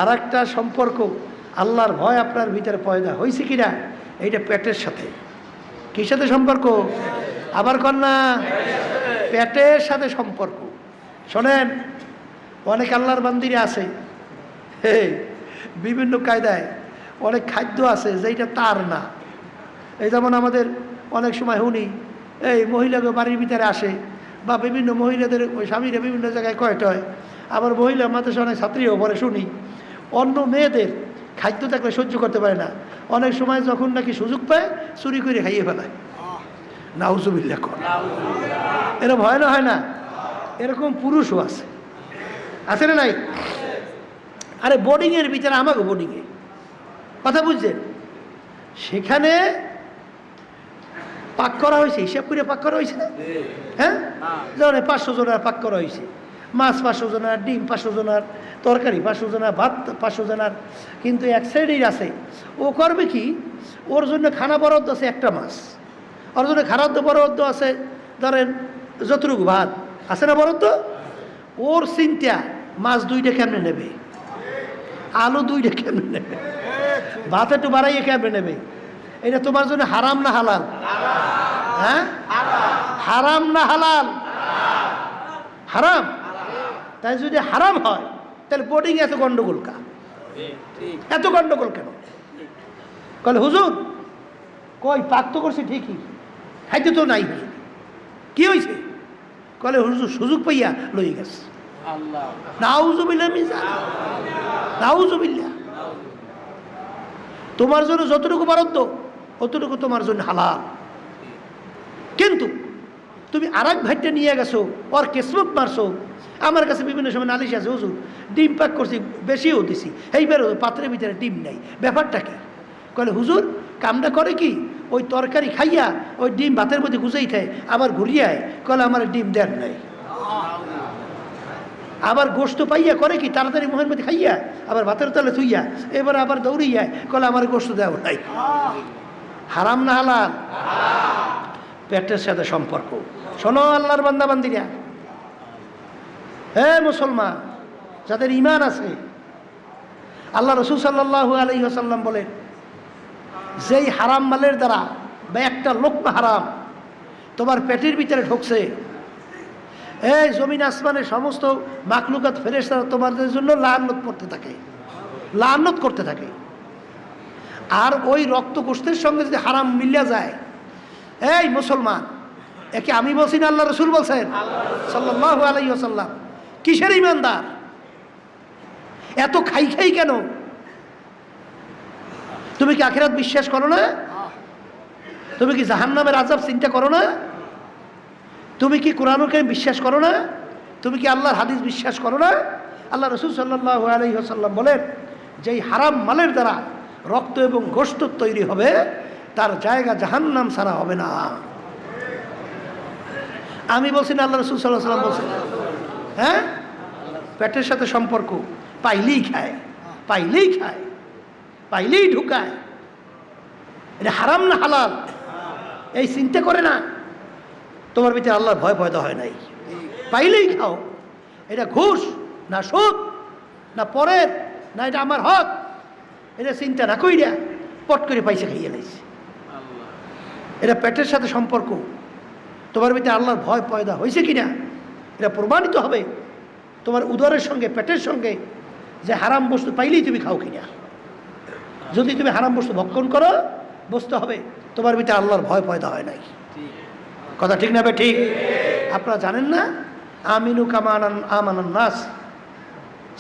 Speaker 1: আর একটা সম্পর্ক, আল্লাহর ভয় আপনার ভিতরে পয়দা হয়েছে কিনা, এইটা পেটের সাথে। কির সাথে সম্পর্ক? আবার কন্যা, পেটের সাথে সম্পর্ক। শোনেন, অনেক আল্লাহর বান্দিরে আছে বিভিন্ন কায়দায় অনেক খাদ্য আছে যেটা তার না। এই যেমন আমাদের অনেক সময় শুনি, এই মহিলাকে বাড়ির ভিতরে আসে, বা বিভিন্ন মহিলাদের ওই স্বামীরা বিভিন্ন জায়গায় কয়টা হয়, আবার মহিলা মাদ্রাসা অনেক ছাত্রীও পরে শুনি অন্য মেয়েদের খাদ্য থাকলে সহ্য করতে পারে না, অনেক সময় যখন নাকি সুযোগ পায় চুরি করে খাইয়ে ফেলায়। নাউজুবিল্লাহ। এরকম হয় না? হয় না? এরকম পুরুষও আছে, আছে না নাই? আরে বোর্ডিংয়ের ভিতরে, আমাকে বোর্ডিংয়ে কথা বুঝছেন, সেখানে পাক করা হয়েছে, হিসাব করে পাক করা হয়েছে না? হ্যাঁ, যেমন 500 জনের পাক করা হয়েছে, মাছ 500 জনের, ডিম 500 জনের, তরকারি 500 জনের, ভাত 500 জনের। কিন্তু এক সাইডেই আছে, ও করবে কি, ওর জন্য খানা বরাদ্দ আছে একটা মাছ, ওর জন্য খারাদ্দ বরাদ্দ আছে ধরেন যতটুকু ভাত আছে না বরাদ্দ, ওর চিন্তা মাছ 2টা কেমনে নেবে, আলু 2টা কেমনে নেবে, ভাত একটু বাড়াইয়ে কেমনে নেবে। এটা তোমার জন্য হারাম না হালাল? হ্যাঁ, হারাম না হালাল? হারাম। তাই যদি হারাম হয় তাহলে বোর্ডিং এত গন্ডগোল কা, এত গন্ডগোল কেন? কল হুজুর কই পাক তো করছে ঠিকই, খাইতে তো নাই হুজুর, কি হয়েছে? কলে হুজুর সুযোগ পাইয়া লই গেছে। নাউজুবিল্লাহ মিজান, নাউজুবিল্লাহ। তোমার জন্য যতটুকু বরাদ্দ অতটুকু তোমার জন্য হালাল, কিন্তু তুমি আর এক ভাইটা নিয়ে গেছো, ওর কেসমত মারছো। আমার কাছে বিভিন্ন সময় নালিশ আছে, হুজুর ডিম পাক করছি, বেশিও দিছি, এইবারও পাত্রের ভিতরে ডিম নাই, ব্যাপারটা কি? কলে হুজুর কামটা করে কি, ওই তরকারি খাইয়া ওই ডিম ভাতের মধ্যে গুজাই খায়, আবার ঘুরিয়ায় কলে আমার ডিম দেন নাই। আবার গোস্ত পাইয়া করে কি, তাড়াতাড়ি মুখের মধ্যে খাইয়া আবার ভাতের তলে থুইয়া এবার আবার দৌড়িয়া কলে আমার গোস্ত দেওয়া নাই। হারাম না হালাল? পেটের সাথে সম্পর্ক। শোনো আল্লাহর বান্দা বান্দিরা, হে মুসলমান যাদের ঈমান আছে, আল্লাহ রাসূল সাল্লাল্লাহু আলাইহি ওয়াসাল্লাম বলেন, যেই হারাম মালের দ্বারা বা একটা লোকমা হারাম তোমার পেটের ভিতরে ঢুকছে, এই জমিন আসমানের সমস্ত মাখলুকাত ফেরেশতারা তোমাদের জন্য লাআনত করতে থাকে, লাআনত করতে থাকে। আর ওই রক্ত গোশতের সঙ্গে যদি হারাম মিলিয়া যায়, এই মুসলমান, একে আমি বলছি না, আল্লাহ রাসূল বলছেন সাল্লাল্লাহু আলাইহি ওয়াসাল্লাম। কিসের ইমানদার? এত খাই খাই কেন? তুমি কি আখিরাত বিশ্বাস করো না? তুমি কি জাহান্নামের আযাব চিন্তা করো না? তুমি কি কোরআনুল কারীম বিশ্বাস করো না? তুমি কি আল্লাহর হাদিস বিশ্বাস করো না? আল্লাহ রাসূল সাল্লাল্লাহু আলাইহি ওয়াসাল্লাম বলেন, যেই হারাম মালের দ্বারা রক্ত এবং গোশত তৈরি হবে, তার জায়গা জাহান্নাম ছাড়া হবে না। আমি বলছি না, আল্লাহ রাসূল সাল্লাল্লাহু আলাইহি ওয়াসাল্লাম বলছেন। হ্যাঁ, পেটের সাথে সম্পর্ক, পাইলেই খায়, পাইলেই খায়, পাইলেই ঢুকায়। এটা হারাম না হালাল এই চিন্তা করে না, তোমার ভিতরে আল্লাহর ভয় পয়দা হয় নাই। পাইলেই খাও। এটা ঘুষ না সুদ না পরের না এটা আমার হক, এটা চিন্তা না কইরা পট করে পয়সা খাইয়ে লাইছে। এটা পেটের সাথে সম্পর্ক, তোমার ভিতরে আল্লাহর ভয় পয়দা হয়েছে কিনা এটা প্রমাণিত হবে তোমার উদরের সঙ্গে, পেটের সঙ্গে, যে হারাম বস্তু পাইলেই তুমি খাও কিনা। যদি তুমি হারাম বস্তু ভক্ষণ করো, বুঝতে হবে তোমার ভিতরে আল্লাহর ভয় পয়দা হয় নাই। কথা ঠিক না? ঠিক। আপনারা জানেন না, আমিনু কামা আমানান নাস,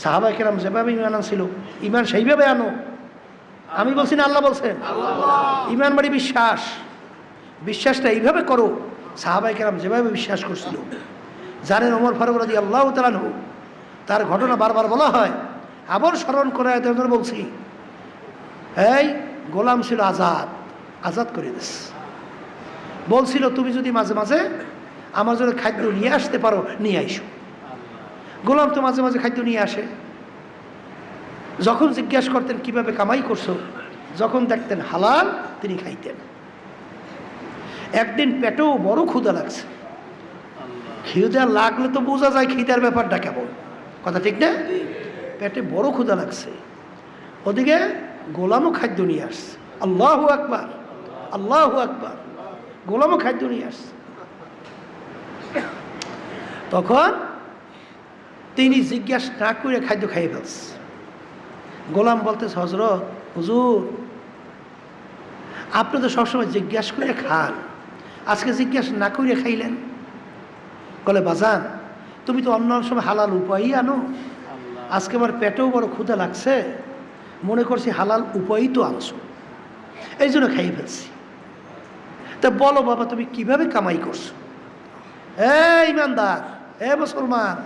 Speaker 1: সাহাবায়ে কেরাম যেভাবে ইমান আনছিল, ইমান সেইভাবে আনো। আমি বলছি না, আল্লাহ বলছেন। ইমান মানে বিশ্বাস, বিশ্বাসটা এইভাবে করো সাহাবায়ে কেরাম যেভাবে বিশ্বাস করছিল। জানেন ওমর ফারুক রাদিয়াল্লাহু তাআলা আনহু তার ঘটনা বারবার বলা হয়, আবার স্মরণ করে বলছি। এই গোলাম ছিল আজাদ, আজাদ করে দিস। বলছিল তুমি যদি মাঝে মাঝে আমার জন্য খাদ্য নিয়ে আসতে পারো নিয়ে আইসো। গোলাম তো মাঝে মাঝে খাদ্য নিয়ে আসে। যখন জিজ্ঞাসা করতেন কিভাবে কামাই করছো, যখন দেখতেন হালাল তিনি খাইতেন। একদিন পেটেও বড় ক্ষুধা লাগছে। খিদা লাগলে তো বোঝা যায় খিদার ব্যাপারটা কেমন, কথা ঠিক না? পেটে বড় ক্ষুধা লাগছে, ওদিকে গোলামও খাদ্য নিয়ে আসছে। আল্লাহু আকবার, আল্লাহু আকবার। গোলামও খাদ্য নিয়ে আসছে। তখন তিনি জিজ্ঞাসা না করে খাদ্য খাইয়ে ফেলছে। গোলাম বলতেছে, হযরত, হুজুর, আপনি তো সবসময় জিজ্ঞাসা করে খান, আজকে জিজ্ঞাসা না করে খাইলেন। বলে, বাজান, তুমি তো অন্য সময় হালাল উপায়ই আনো, আজকে আমার পেটেও বড় ক্ষুধা লাগছে, মনে করছি হালাল উপায়ই তো আনছো, এই জন্য খাইয়ে ফেলছি। তা বলো বাবা, তুমি কিভাবে কামাই করছো? হে ইমানদার, হে মুসলমান,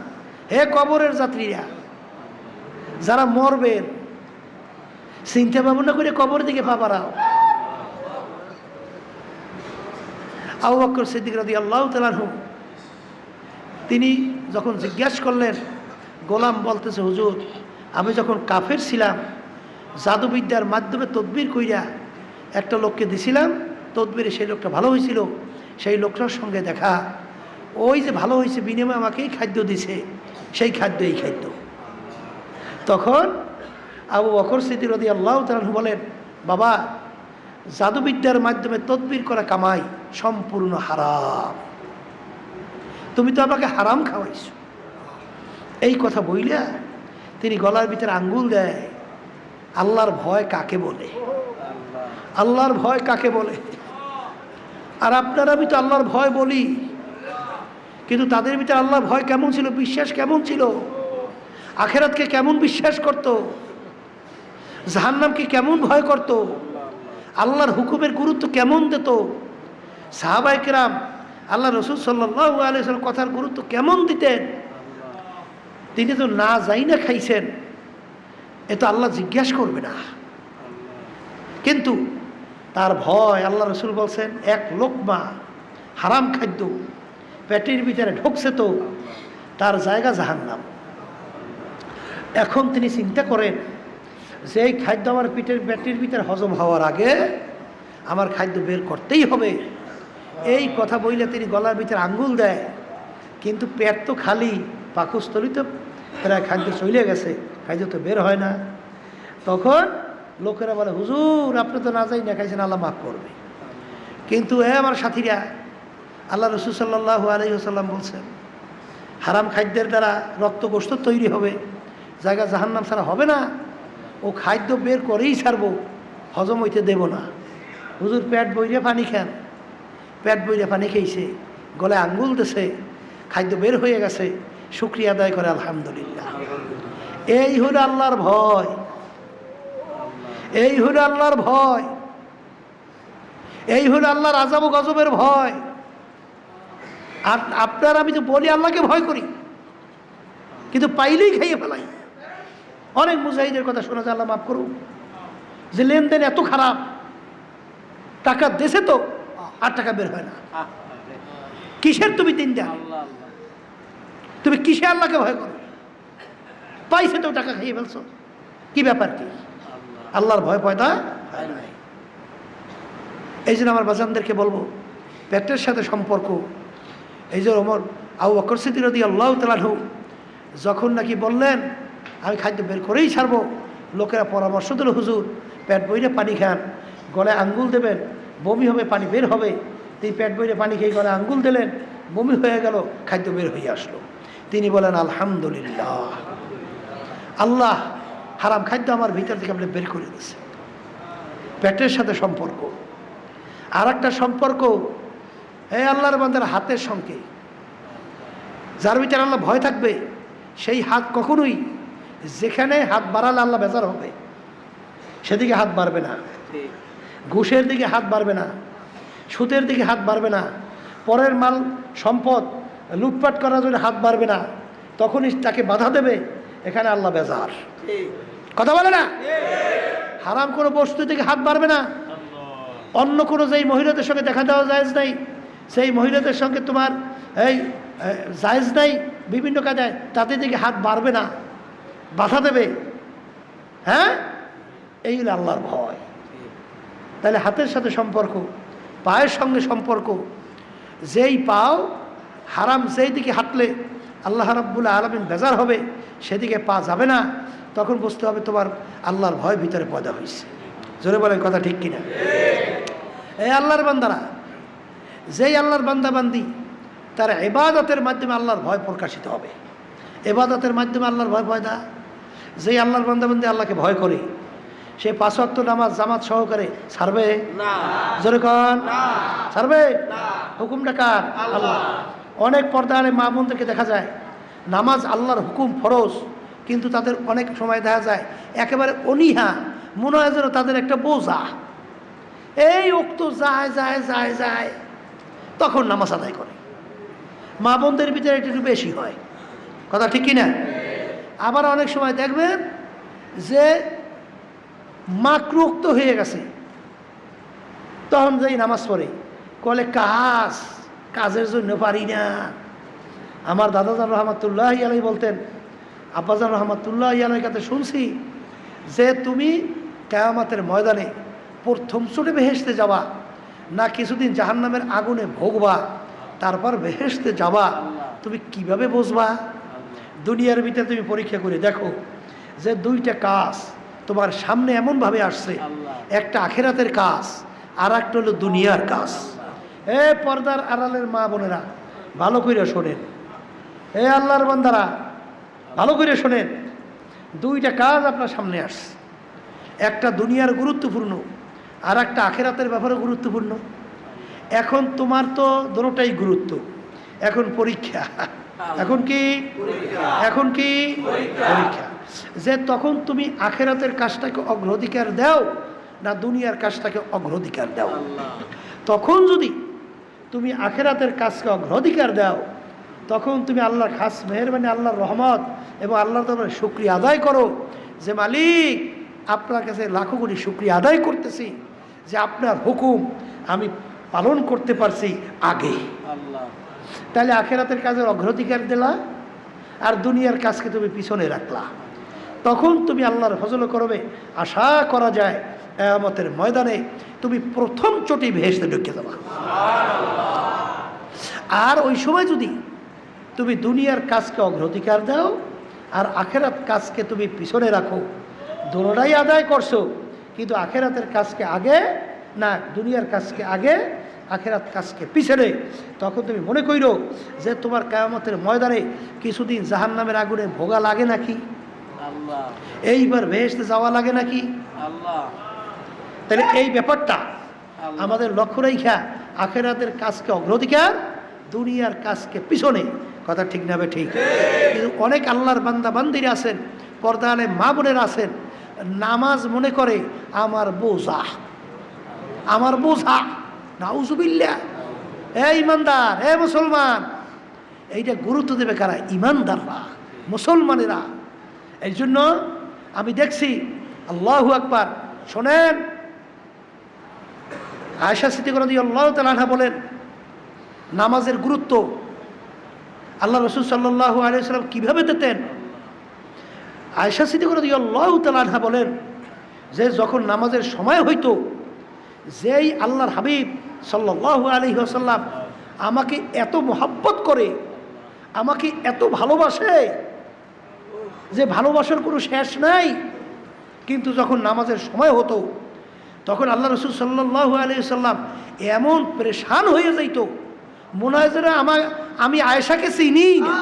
Speaker 1: হে কবরের যাত্রীরা, যারা মরবেন, চিন্তা ভাবনা করে কবর দিকে পা বাড়াও। আবু বকর সিদ্দিক রাদিয়াল্লাহু তাআলা আনহু তিনি যখন জিজ্ঞাসা করলেন, গোলাম বলতেছে, হুজুর, আমি যখন কাফের ছিলাম, জাদুবিদ্যার মাধ্যমে তদবির কইরা একটা লোককে দিছিলাম, তদবিরে সেই লোকটা ভালো হয়েছিল, সেই লোকটার সঙ্গে দেখা, ওই যে ভালো হয়েছে বিনিময়ে আমাকেই খাদ্য দিছে, সেই খাদ্য এই খাদ্য। তখন আবু বকর সিদ্দিক রাদিয়াল্লাহু তাআলা আনহু বলেন, বাবা, জাদুবিদ্যার মাধ্যমে তদবির করা কামাই সম্পূর্ণ হারাম, তুমি তো আমাকে হারাম খাওয়াইছো। এই কথা বইলা তিনি গলার ভিতরে আঙ্গুল দেয়। আল্লাহর ভয় কাকে বলে? আল্লাহর ভয় কাকে বলে? আর আপনারা আমি তো আল্লাহর ভয় বলি, কিন্তু তাদের ভিতরে আল্লাহর ভয় কেমন ছিল, বিশ্বাস কেমন ছিল, আখেরাতকে কেমন বিশ্বাস করত, জাহান্নামকে কেমন ভয় করত, আল্লাহর হুকুমের গুরুত্ব কেমন দিত, সাহাবায়ে কেরাম আল্লাহ রসুল সাল্লাল্লাহু আলাইহি ওয়াসাল্লাম কথার গুরুত্ব কেমন দিতেন। তিনি তো না যাই না খাইছেন, এ তো আল্লাহ জিজ্ঞাসা করবে না, কিন্তু তার ভয়, আল্লাহ রসুল বলছেন, এক লোকমা হারাম খাদ্য পেটের ভিতরে ঢুকছে তো তার জায়গা জাহান্নাম। এখন তিনি চিন্তা করেন যে এই খাদ্য আমার পেটের ভিতরে হজম হওয়ার আগে আমার খাদ্য বের করতেই হবে। এই কথা বইলে তিনি গলার ভিতরে আঙ্গুল দেয়, কিন্তু পেট তো খালি, পাকস্থলী তো প্রায় খাদ্য চলে গেছে, খাদ্য তো বের হয় না। তখন লোকেরা বলে, হুজুর, আপনি তো না যাই না খাইছেন, আল্লাহ মাফ করবে। কিন্তু আমার সাথীরা, আল্লাহ রসুল সাল্লাল্লাহু আলাইহি ওয়াসাল্লাম বলছেন, হারাম খাদ্যের দ্বারা রক্তগোস্ত তৈরি হবে, জায়গা জাহান্নাম ছাড়া হবে না, ও খাদ্য বের করেই ছাড়বো, হজম হইতে দেব না। হুজুর পেট বইরে পানি খান, পেট বইরে পানি খেয়েছে, গলায় আঙ্গুল দিছে, খাদ্য বের হয়ে গেছে, শুকরিয়া আদায় করে আলহামদুলিল্লাহ। এই হলো আল্লাহর ভয়, এই হলো আল্লাহর ভয়, এই হলো আল্লাহর আযাব ও গজবের ভয়। আর আপনার আমি তো বলি আল্লাহকে ভয় করি, কিন্তু পাইলেই খাইয়ে ফেলাই। অনেক মুজাহিদের কথা শোনা যায়, আল্লাহ মাফ করুক, যে লেনদেন এত খারাপ, টাকা দেশে তো আর টাকা বের হয় না। কিসের তুমি দিন দেন, তুমি কিসে আল্লাহকে ভয় করো? পাইছে তো টাকা খাইয়ে ফেলছো, কি ব্যাপার কি? আল্লাহর ভয় পয়দা হয় নাই। এই জন্য আমার বাজানদেরকে বলবো, পেটের সাথে সম্পর্ক। এই যে আবু বকর সিদ্দিক রাদিয়াল্লাহু তাআলা আনহু যখন নাকি বললেন আমি খাদ্য বের করেই ছাড়বো, লোকেরা পরামর্শ দিল, হুজুর পেট বইরে পানি খান, গলায় আঙ্গুল দেবেন, বমি হবে, পানি বের হবে। তিনি পেট বইরে পানি খেয়ে গলায় আঙ্গুল দিলেন, বমি হয়ে গেল, খাদ্য বের হয়ে আসলো। তিনি বলেন, আলহামদুলিল্লাহ, আল্লাহ হারাম খাদ্য আমার ভিতর থেকে আপনি বের করে দিয়েছে। পেটের সাথে সম্পর্ক। আর একটা সম্পর্ক, এই আল্লাহর বান্দার হাতের সঙ্গে, যার ভিতরে আল্লাহ ভয় থাকবে, সেই হাত কখনোই যেখানে হাত বাড়ালে আল্লাহ বেজার হবে সেদিকে হাত বাড়বে না, ঘুষের দিকে হাত বাড়বে না, সুদের দিকে হাত বাড়বে না, পরের মাল সম্পদ লুটপাট করার জন্য হাত বাড়বে না, তখনই তাকে বাধা দেবে, এখানে আল্লাহ বেজার। কথা বলে না? হারাম কোনো বস্তু থেকে হাত বাড়বে না। অন্য কোনো যেই মহিলাদের সঙ্গে দেখা দেওয়া জায়েজ নাই, সেই মহিলাদের সঙ্গে তোমার এই জায়েজ নাই, বিভিন্ন কাজে তাদের দিকে হাত বাড়বে না, বাধা দেবে। হ্যাঁ, এই হলো আল্লাহর ভয়। তাহলে হাতের সাথে সম্পর্ক, পায়ের সঙ্গে সম্পর্ক। যেই পাও হারাম যেই দিকে হাঁটলে আল্লাহ রাব্বুল আলামিন বেজার হবে, সেদিকে পা যাবে না। তখন বুঝতে হবে তোমার আল্লাহর ভয় ভিতরে পয়দা হয়েছে। জোরে বলেন কথা ঠিক কিনা? এই আল্লাহর বান্দারা, যেই আল্লাহর বান্দাবান্দি তার ইবাদতের মাধ্যমে আল্লাহর ভয় প্রকাশিত হবে। ইবাদতের মাধ্যমে আল্লাহর ভয় পয়দা। যেই আল্লাহর বান্দাবান্দি আল্লাহকে ভয় করে, সে 5 ওয়াক্ত নামাজ জামাত সহকারে ছাড়বে না। জোরে কন ছাড়বে? হুকুমটা কার? আল্লাহ। অনেক পর্দারে মা বোনদেরকে দেখা যায় নামাজ আল্লাহর হুকুম ফরজ, কিন্তু তাদের অনেক সময় দেখা যায় একেবারে অনীহা, মনে হয় যেন তাদের একটা বোঝা। এই ওক্ত যায় যায় যায় যায়, তখন নামাজ আদায় করে। মা বোনদের ভিতরে একটু বেশি হয়। কথা ঠিক কিনা? আবার অনেক সময় দেখবেন যে মাকরুক্ত হয়ে গেছে, তখন যেই নামাজ পড়ে কলে কাজের জন্য পারি না। আমার দাদাজান রহমাতুল্লাহ আলাই বলতেন, আব্বাজান রহমাতুল্লাহ আলাই কাছে শুনছি যে তুমি কিয়ামতের ময়দানে প্রথম চোটে বেহেশতে যাবা না কিছুদিন জাহান্নামের আগুনে ভোগবা, তারপর বেহেশতে যাবা, তুমি কিভাবে বুঝবা? দুনিয়ার ভিতরে তুমি পরীক্ষা করে দেখো যে 2টা কাজ তোমার সামনে এমনভাবে আসছে, একটা আখেরাতের কাজ আর একটা হলো দুনিয়ার কাজ। এ পর্দার আড়ালের মা বোনেরা ভালো করে শোনেন, এ আল্লাহর বান্দারা ভালো করে শোনেন। 2টা কাজ আপনার সামনে আসছে, একটা দুনিয়ার গুরুত্বপূর্ণ আর একটা আখেরাতের ব্যাপারে গুরুত্বপূর্ণ। এখন তোমার তো দুটোটাই গুরুত্ব। এখন পরীক্ষা, এখন কি পরীক্ষা যে তখন তুমি আখেরাতের কাজটাকে অগ্রাধিকার দাও না দুনিয়ার কাজটাকে অগ্রাধিকার দাও। তখন যদি তুমি আখেরাতের কাজকে অগ্রাধিকার দাও, তখন তুমি আল্লাহর খাস মেহেরবানি, আল্লাহর রহমত এবং আল্লাহর দরবারে শুকরিয়া আদায় করো যে মালিক আপনার কাছে লাখো কোটি শুকরিয়া আদায় করতেছি যে আপনার হুকুম আমি পালন করতে পারছি আগে। তাহলে আখেরাতের কাজের অগ্রাধিকার দিলা আর দুনিয়ার কাজকে তুমি পিছনে রাখলা। তখন তুমি আল্লাহর ফজল করবে, আশা করা যায় কিয়ামতের ময়দানে তুমি প্রথম চটি ভেসতে ঢুকে যাবা। আর ওই সময় যদি তুমি দুনিয়ার কাজকে অগ্রাধিকার দাও আর আখেরাত কাজকে তুমি পিছনে রাখো, দুটোটাই আদায় করছো, কিন্তু আখেরাতের কাজকে আগে না দুনিয়ার কাজকে আগে, আখেরাত কাজকে পিছনে, তখন তুমি মনে কইরো যে তোমার কিয়ামতের ময়দানে কিছুদিন জাহান্নামের আগুনে ভোগা লাগে নাকি, এইবার ভেসতে যাওয়া লাগে নাকি। তাহলে এই ব্যাপারটা আমাদের লক্ষ্য রেখা আখেরাতের কাজকে অগ্রাধিকার, দুনিয়ার কাজকে পিছনে। কথা ঠিক না বে ঠিক? কিন্তু অনেক আল্লাহর বান্দা বান্দিরা আছেন, পর্দা আলে মা বোনেরা আছেন, নামাজ মনে করে আমার বোঝা, আমার বোঝা। নাউজুবিল্লাহ। এ ইমানদার, এ মুসলমান, এইটা গুরুত্ব দেবে কারা? ইমানদাররা, মুসলমানেরা। এই জন্য আমি দেখছি, আল্লাহু আকবার, শোনেন, আয়েশা সিদ্দিকা রাদিয়াল্লাহু তাআলা আনহা বলেন নামাজের গুরুত্ব আল্লাহ রাসূল সাল্লাল্লাহু আলাইহি ওয়াসাল্লাম কিভাবে দিতেন। আয়েশা সিদ্দিকা রাদিয়াল্লাহু তাআলা আনহা বলেন যে যখন নামাজের সময় হইতো, যেই আল্লাহর হাবিব সাল্লাল্লাহু আলাইহি ওয়াসাল্লাম আমাকে এত মোহাব্বত করে, আমাকে এত ভালোবাসে যে ভালোবাসার কোনো শেষ নাই, কিন্তু যখন নামাজের সময় হতো তখন আল্লাহ রাসূল সাল্লাল্লাহু আলাইহি ওয়াসাল্লাম এমন পরেশান হয়ে যাইতো, মনে হয় যেন আমি আয়েশাকে চিনি না।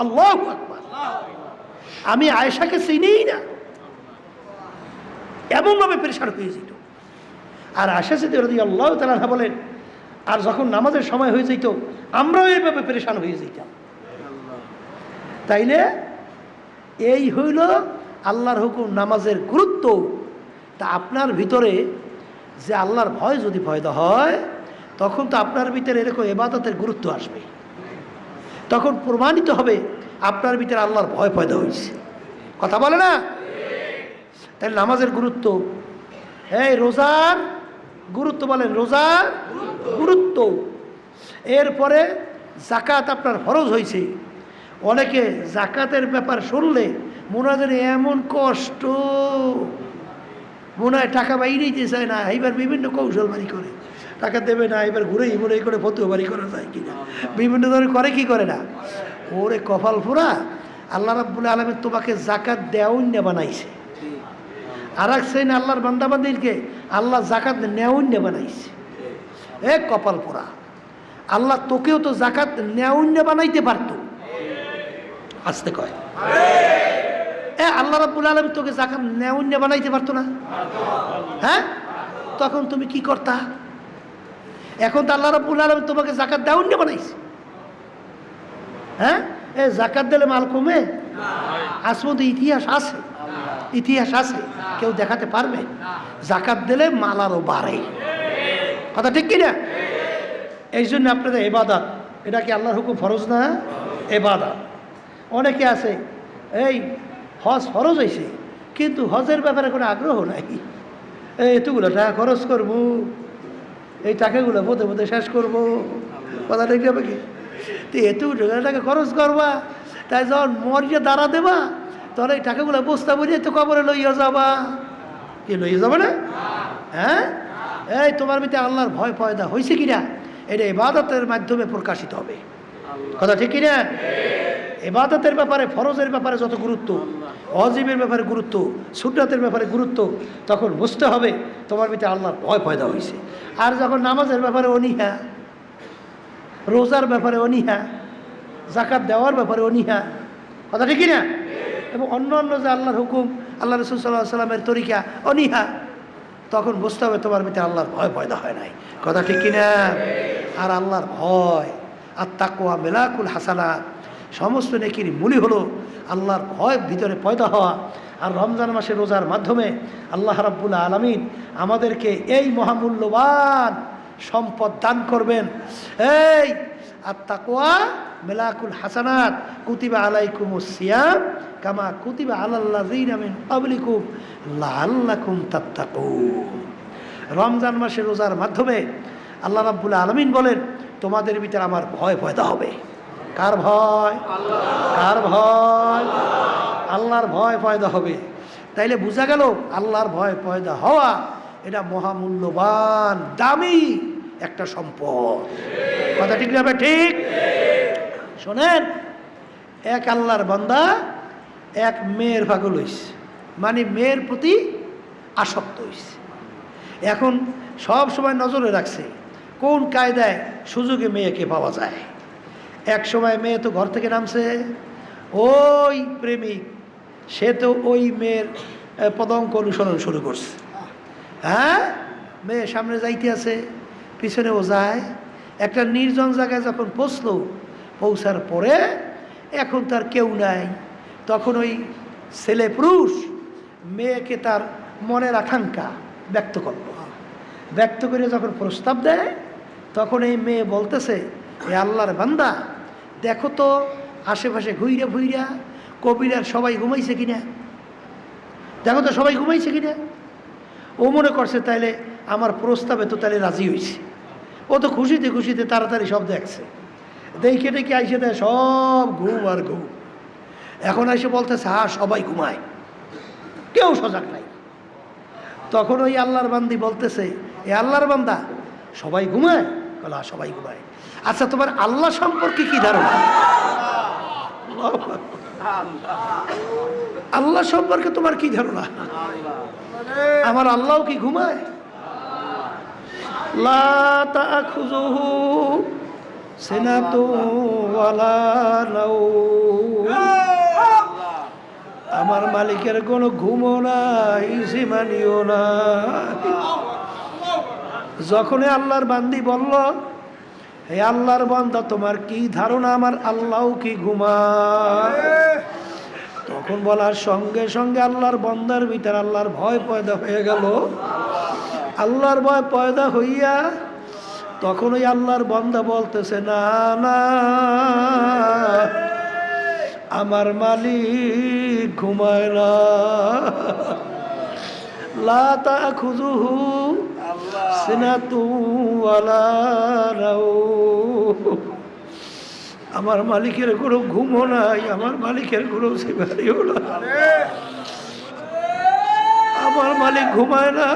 Speaker 1: আল্লাহু আকবার, আমি আয়েশাকে চিনি না, এমনভাবে পরেশান হয়ে যেত। আর আয়েশা সিদ্দিকা রাদিয়াল্লাহু তাআলা আনহা বলেন, আর যখন নামাজের সময় হয়ে যেত আমরাও এইভাবে পরেশান হয়ে যেতাম। তাইলে এই হইল আল্লাহর হুকুম, নামাজের গুরুত্ব। তা আপনার ভিতরে যে আল্লাহর ভয় যদি পয়দা হয়, তখন তো আপনার ভিতরে এরকম ইবাদতের গুরুত্ব আসবে। তখন প্রমাণিত হবে আপনার ভিতরে আল্লাহর ভয় পয়দা হয়েছে। কথা বলে না? তাহলে নামাজের গুরুত্ব, এই রোজার গুরুত্ব বলেন, রোজার গুরুত্ব। এরপরে জাকাত আপনার ফরজ হয়েছে। অনেকে জাকাতের ব্যাপার শুনলে মনে হয় এমন কষ্ট, মনে হয় টাকা বাইরে নিতে চায় না, এইবার বিভিন্ন কৌশল বাড়ি করে টাকা দেবে না, এবার ঘুরেই ঘুরেই করে ফতুয়া বাড়ি করা যায় কিনা, বিভিন্ন ধরনের করে কি করে না। ওরে কপাল ফোরা, আল্লাহ রাব্বুল আলামিন তোমাকে জাকাত দেওয়ান্য বানাইছে। আর এক শ্রেণী আল্লাহর বান্দাবান্দিকে আল্লাহ জাকাত নেওয়ান্য বানাইছে। এ কপাল পোড়া, আল্লাহ তোকেও তো জাকাত নেওয়ান্য বানাইতে পারতো। আসতে কয়, আল্লাহ রাব্বুল আলামিন তোকে জাকাত নেওয়ান্য বানাইতে পারতো না? হ্যাঁ, তখন তুমি কি করতা? এখন তো আল্লাহ রাব্বুল আলামিন তোমাকে জাকাত দেওয়ান্য বানাইছে। হ্যাঁ, এ জাকাত দিলে মাল কমে? আসলে ইতিহাস আছে, ইতিহাস আছে, কেউ দেখাতে পারবে? জাকাত দিলে মাল আরো বাড়ে। কথা ঠিক কিনা? এই জন্য আপনাদের ইবাদত, এটা কি আল্লাহর হুকুম ফরজ না? ইবাদত। অনেকে আছে এই হজ ফরজ হয়েছে কিন্তু হজের ব্যাপারে কোনো আগ্রহ নাই। এতগুলো টাকা খরচ করবো, এই টাকাগুলো পথে পথে শেষ করবো, কথা ঠিক যাবে কি? তো এতগুলো টাকা খরচ করবা, তাই যখন মরিয়া দাঁড়া দেবা তখন এই টাকাগুলো বস্তা বুঝে তো কবরে লইয়া যাবা। কি লইয়া যাবে না? হ্যাঁ, এই তোমার ভিতরে আল্লাহর ভয় পয়দা হয়েছে কিনা এটা ইবাদতের মাধ্যমে প্রকাশিত হবে। কথা ঠিক কিনা? ইবাদতের ব্যাপারে, ফরজের ব্যাপারে যত গুরুত্ব, ওয়াজিবের ব্যাপারে গুরুত্ব, সুন্নাতের ব্যাপারে গুরুত্ব, তখন বুঝতে হবে তোমার ভিতরে আল্লাহর ভয় পয়দা হয়েছে। আর যখন নামাজের ব্যাপারে অনীহা, রোজার ব্যাপারে অনীহা, জাকাত দেওয়ার ব্যাপারে অনীহা, কথা ঠিক কিনা, এবং অন্য অন্য যে আল্লাহর হুকুম, আল্লাহ রাসূল সাল্লাল্লাহু আলাইহি সাল্লামের তরিকা অনীহা, তখন বুঝতে হবে তোমার ভিতরে আল্লাহর ভয় পয়দা হয় নাই। কথা ঠিক কিনা? আর আল্লাহর ভয় আর তাকওয়া মিলাকুল হাসানাত, সমস্ত নেকির মূলই হলো আল্লাহর ভয় ভিতরে পয়দা হওয়া। আর রমজান মাসে রোজার মাধ্যমে আল্লাহ রাব্বুল আলামিন আমাদেরকে এই মহামূল্যবান সম্পদ দান করবেন। এই আর তাকওয়া মিলাকুল হাসানাত, কুতিবা আলাইকুমুস সিয়াম কামা কুতিবা আলাল্লাযিনা মিন ক্বাবলিকুম লাআল্লাকুম তাত্তাকুন। রমজান মাসে রোজার মাধ্যমে আল্লাহ রাব্বুল আলামিন বলেন তোমাদের ভিতরে আমার ভয় পয়দা হবে। কার ভয়? কার ভয়? আল্লাহর ভয় পয়দা হবে। তাইলে বোঝা গেল আল্লাহর ভয় পয়দা হওয়া এটা মহামূল্যবান দামি একটা সম্পদ। কথা ঠিক না? ঠিক। শোনেন, এক আল্লাহর বান্দা এক মেয়ের পাগল হইছে, মানে মেয়ের প্রতি আসক্ত হইছে। এখন সব সময় নজরে রাখছে কোন কায়দায় সুযোগে মেয়েকে পাওয়া যায়। এক সময় মেয়ে তো ঘর থেকে নামছে, ওই প্রেমিক সে তো ওই মেয়ের পদঙ্ক অনুসরণ শুরু করছে। হ্যাঁ, মেয়ে সামনে যাইতে আছে, পিছনেও যায়। একটা নির্জন জায়গায় যখন পৌঁছার পরে এখন তার কেউ নাই, তখন ওই ছেলে পুরুষ মেয়েকে তার মনের আকাঙ্ক্ষা ব্যক্ত করল। ব্যক্ত করে যখন প্রস্তাব দেয় তখন এই মেয়ে বলতেছে, এ আল্লাহর বান্দা দেখো তো আশেপাশে ঘুইরা ঘুইরা কবিরার সবাই ঘুমাইছে কিনা, দেখো তো সবাই ঘুমাইছে কিনা। ও মনে করছে তাইলে আমার প্রস্তাবে তো তাহলে রাজি হয়েছে। ও তো খুশিতে খুশিতে তাড়াতাড়ি সব দেখছে, দেখে ডেকে আইসে দেয় সব ঘুম আর ঘুম। এখন এসে বলতেছে হ্যাঁ সবাই ঘুমায়, কেউ সজাগ নাই। তখন ওই আল্লাহর বান্দি বলতেছে, এ আল্লাহর বান্দা সবাই ঘুমায়? বলা সবাই ঘুমায়। আচ্ছা তোমার আল্লাহ সম্পর্কে কি ধারণা? আল্লাহ সম্পর্কে তোমার কি ধারণা? আমার আল্লাহ কি ঘুমায়? লা তাখুযুহু সিনাতুন ওয়ালা নাওম। আমার মালিকের কোনো ঘুমও নাই, জিমানিও নাই। যখনই আল্লাহর বান্দি বলল, হে আল্লাহর বান্দা তোমার কি ধারণা আমার আল্লাহ কি ঘুমায়, তখন বলার সঙ্গে সঙ্গে আল্লাহর বান্দার ভিতরে আল্লাহর ভয় পয়দা হয়ে গেল। আল্লাহর ভয় পয়দা হইয়া তখন ওই আল্লাহর বান্দা বলতেছে, না না আমার মালিক ঘুমায় না, লা তাখুযুহু সিনাতু ওয়ালা নাওম। আমার মালিকের কোনো ঘুমও নাই, আমার মালিকের কোনো সিমারিও না, আমার মালিক ঘুমায় না।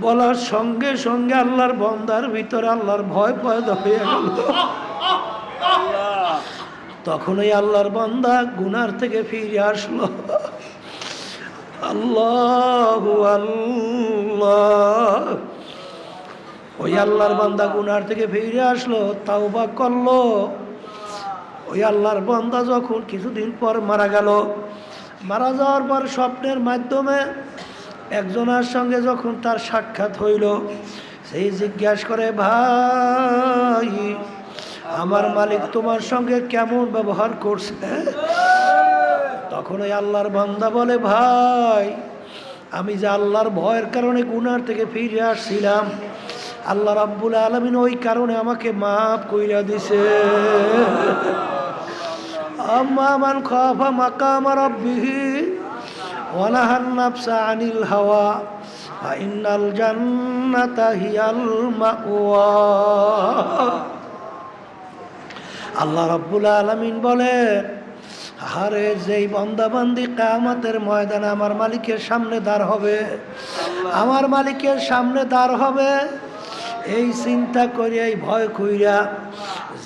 Speaker 1: বলার সঙ্গে সঙ্গে আল্লাহর বান্দার ভিতরে আল্লাহর ভয় পয়দা হয়ে গেল। তখনই আল্লাহর বান্দা গুনার থেকে ফিরে আসলো। আল্লাহু আল্লাহ। ওই আল্লাহর বান্দা গুনার থেকে ফিরে আসলো, তাওবা করলো। ওই আল্লাহর বান্দা যখন কিছুদিন পর মারা গেল, মারা যাওয়ার পর স্বপ্নের মাধ্যমে একজনের সঙ্গে যখন তার সাক্ষাৎ হইল, সেই জিজ্ঞাসা করে, ভাই আমার মালিক তোমার সঙ্গে কেমন ব্যবহার করছে? তখন ওই আল্লাহর বান্দা বলে, ভাই আমি যে আল্লাহর ভয়ের কারণে গুনার থেকে ফিরে আসছিলাম, আল্লাহ রাব্বুল আলামিন ওই কারণে আমাকে মাফ কইরা দিছে। আম্মা মান খাফা মাকাম রাব্বিহি ওয়া নাহান নাফসা আনিল হাওয়া ফা ইন্নাল জান্নাতা হিয়াল মাওয়া। আল্লাহ রাব্বুল আলামিন বলে, আরে যেই বান্দা বান্দি কিয়ামতের ময়দানে আমার মালিকের সামনে দাঁড় হবে, আমার মালিকের সামনে দাঁড় হবে, এই চিন্তা করিয়া এই ভয় কইরা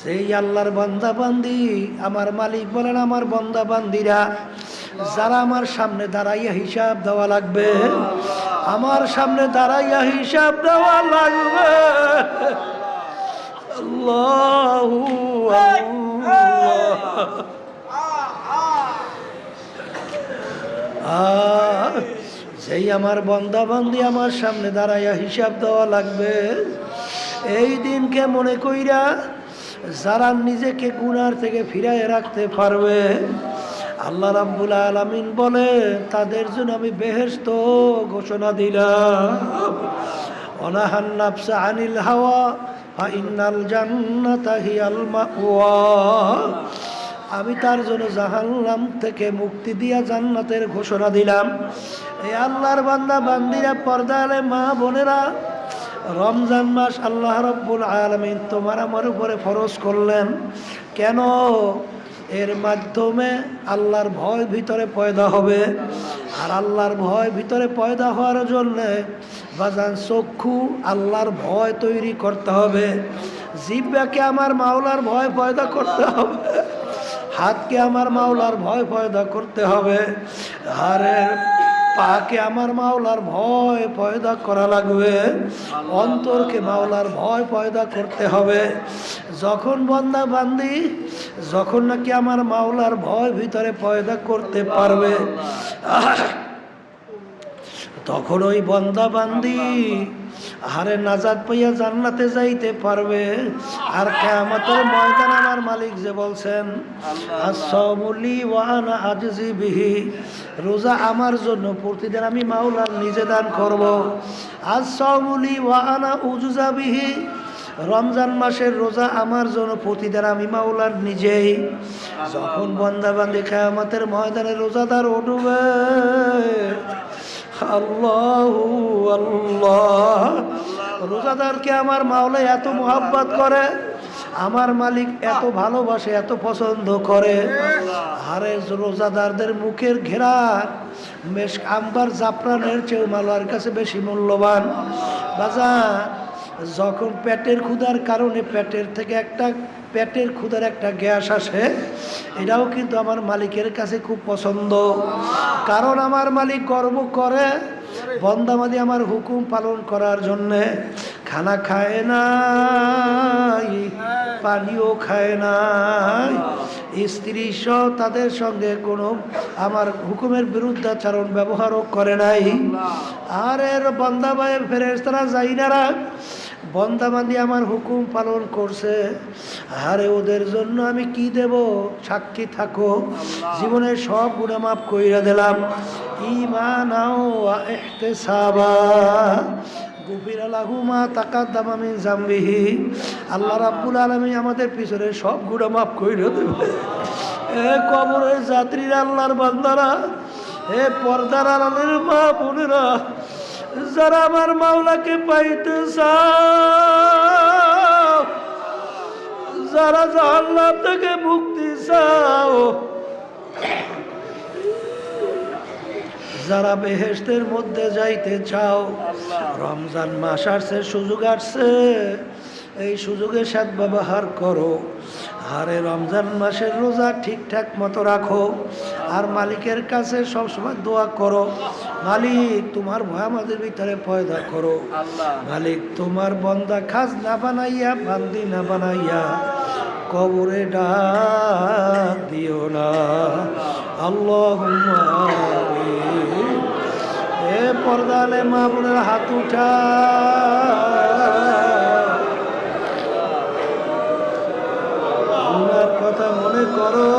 Speaker 1: যেই আল্লাহর বান্দা বান্দি, আমার মালিক বলেন আমার বান্দা বান্দিরা যারা আমার সামনে দাঁড়াইয়া হিসাব দেওয়া লাগবে, আমার সামনে দাঁড়াইয়া হিসাব দেওয়া লাগবে। আল্লাহু আল্লাহ। যেই আমার বান্দা বান্দি আমার সামনে দাঁড়াইয়া হিসাব দেওয়া লাগবে, এই দিনকে মনে কইরা যারা নিজেকে গুনার থেকে ফিরায় রাখতে পারবে, আল্লাহ রাব্বুল আলামিন বলে তাদের জন্য আমি বেহেশত ঘোষণা দিলাম। অনাহান নাফসা আনিল হাওয়া ফা ইন্নাল জান্নাতা হিয়াল মাওয়া। আমি তার জন্য জাহান্নাম থেকে মুক্তি দিয়া জান্নাতের ঘোষণা দিলাম। এই আল্লাহর বান্দা বান্দিরা, পর্দালে মা বোনেরা, রমজান মাস আল্লাহ রাব্বুল আলামিন তোমার আমার উপরে ফরজ করলেন কেন? এর মাধ্যমে আল্লাহর ভয় ভিতরে পয়দা হবে। আর আল্লাহর ভয় ভিতরে পয়দা হওয়ার জন্যে বাজান চক্ষু আল্লাহর ভয় তৈরি করতে হবে, জিহ্বাকে আমার মাওলার ভয় পয়দা করতে হবে, হাতকে আমার মাওলার ভয় পয়দা করতে হবে, আরে পাকে আমার মাওলার ভয় পয়দা করা লাগবে, অন্তরকে মাওলার ভয় পয়দা করতে হবে। যখন বান্দা বান্দি যখন নাকি আমার মাওলার ভয় ভিতরে পয়দা করতে পারবে, তখন ওই বান্দা বান্দি আরে নাজাত পাইয়া জান্নাতে যাইতে পারবে। আর কিয়ামতের ময়দানে আমার মালিক যে বলছেন, আস-সাওমু লি ওয়া আনা আজজি বিহি, রোজা আমার জন্য, প্রতিদিন আমি মাওলার নিজে দান করব। আস-সাওমু লি ওয়া আনা উজজা বিহি, রমজান মাসের রোজা আমার জন্য, প্রতিদিন আমি মাওলার নিজেই। যখন বান্দা বান্দি কিয়ামতের ময়দানে রোজাদার উঠবে, আল্লাহু আল্লাহ। রোজাদারকে আমার মাওলা এত মোহাব্বত করে, আমার মালিক এত ভালোবাসে, এত পছন্দ করে। আরে রোজাদারদের মুখের ঘেরান মেশ আম্বার জাফরানের চেয়েও মাওলার কাছে বেশি মূল্যবান। বাজার যখন পেটের ক্ষুধার কারণে পেটের ক্ষুধার একটা গ্যাস আসে, এটাও কিন্তু আমার মালিকের কাছে খুব পছন্দ। কারণ আমার মালিক গর্ব করে বন্দামাদি আমার হুকুম পালন করার জন্যে খানা খায় নাই, পানিও খায় নাই, স্ত্রী সহ তাদের সঙ্গে কোনো আমার হুকুমের বিরুদ্ধাচরণ ব্যবহারও করে নাই। আর এর বন্দাবাই ফেরেশতারা যাইনারা বন্দাবান্দি আমার হুকুম পালন করছে, আরে ওদের জন্য আমি কি দেব? সাক্ষী থাকো, জীবনের সব গুনাহ মাফ কইরা দিলাম। ঈমানাও ওয়া ইহতিসাবা গুফিরা লাহু মা তাকাদ্দামা মিন যামবিহি। আল্লাহ রাব্বুল আলামিন আমাদের পিছনে সব গুনাহ মাফ কইরা দেবে। এ কবরের যাত্রীরা, আল্লাহর বান্দারা, এ পর্দার আড়ালের মা বোনেরা, যারা আমার মাওলাকে পাইতে চাও, যারা জাহান্নাম থেকে মুক্তি চাও, যারা বেহেশতের মধ্যে যাইতে চাও, রমজান মাস আসছে, সুযোগ আসছে, এই সুযোগে সদ্ব্যবহার করো। আরে রমজান মাসের রোজা ঠিকঠাক মতো রাখো, আর মালিকের কাছে সবসময় দোয়া করো, মালিক তোমার ভয় আমাদের ভিতরে পয়দা করো। মালিক তোমার বন্দা খাস না বানাইয়া, বান্দি না বানাইয়া কবরে ডাক দিও না। আল্লাহুম্মা আমিন। এ পর্দালে মা বোনের হাত উঠা, আল্লাহর কথা মনে করো।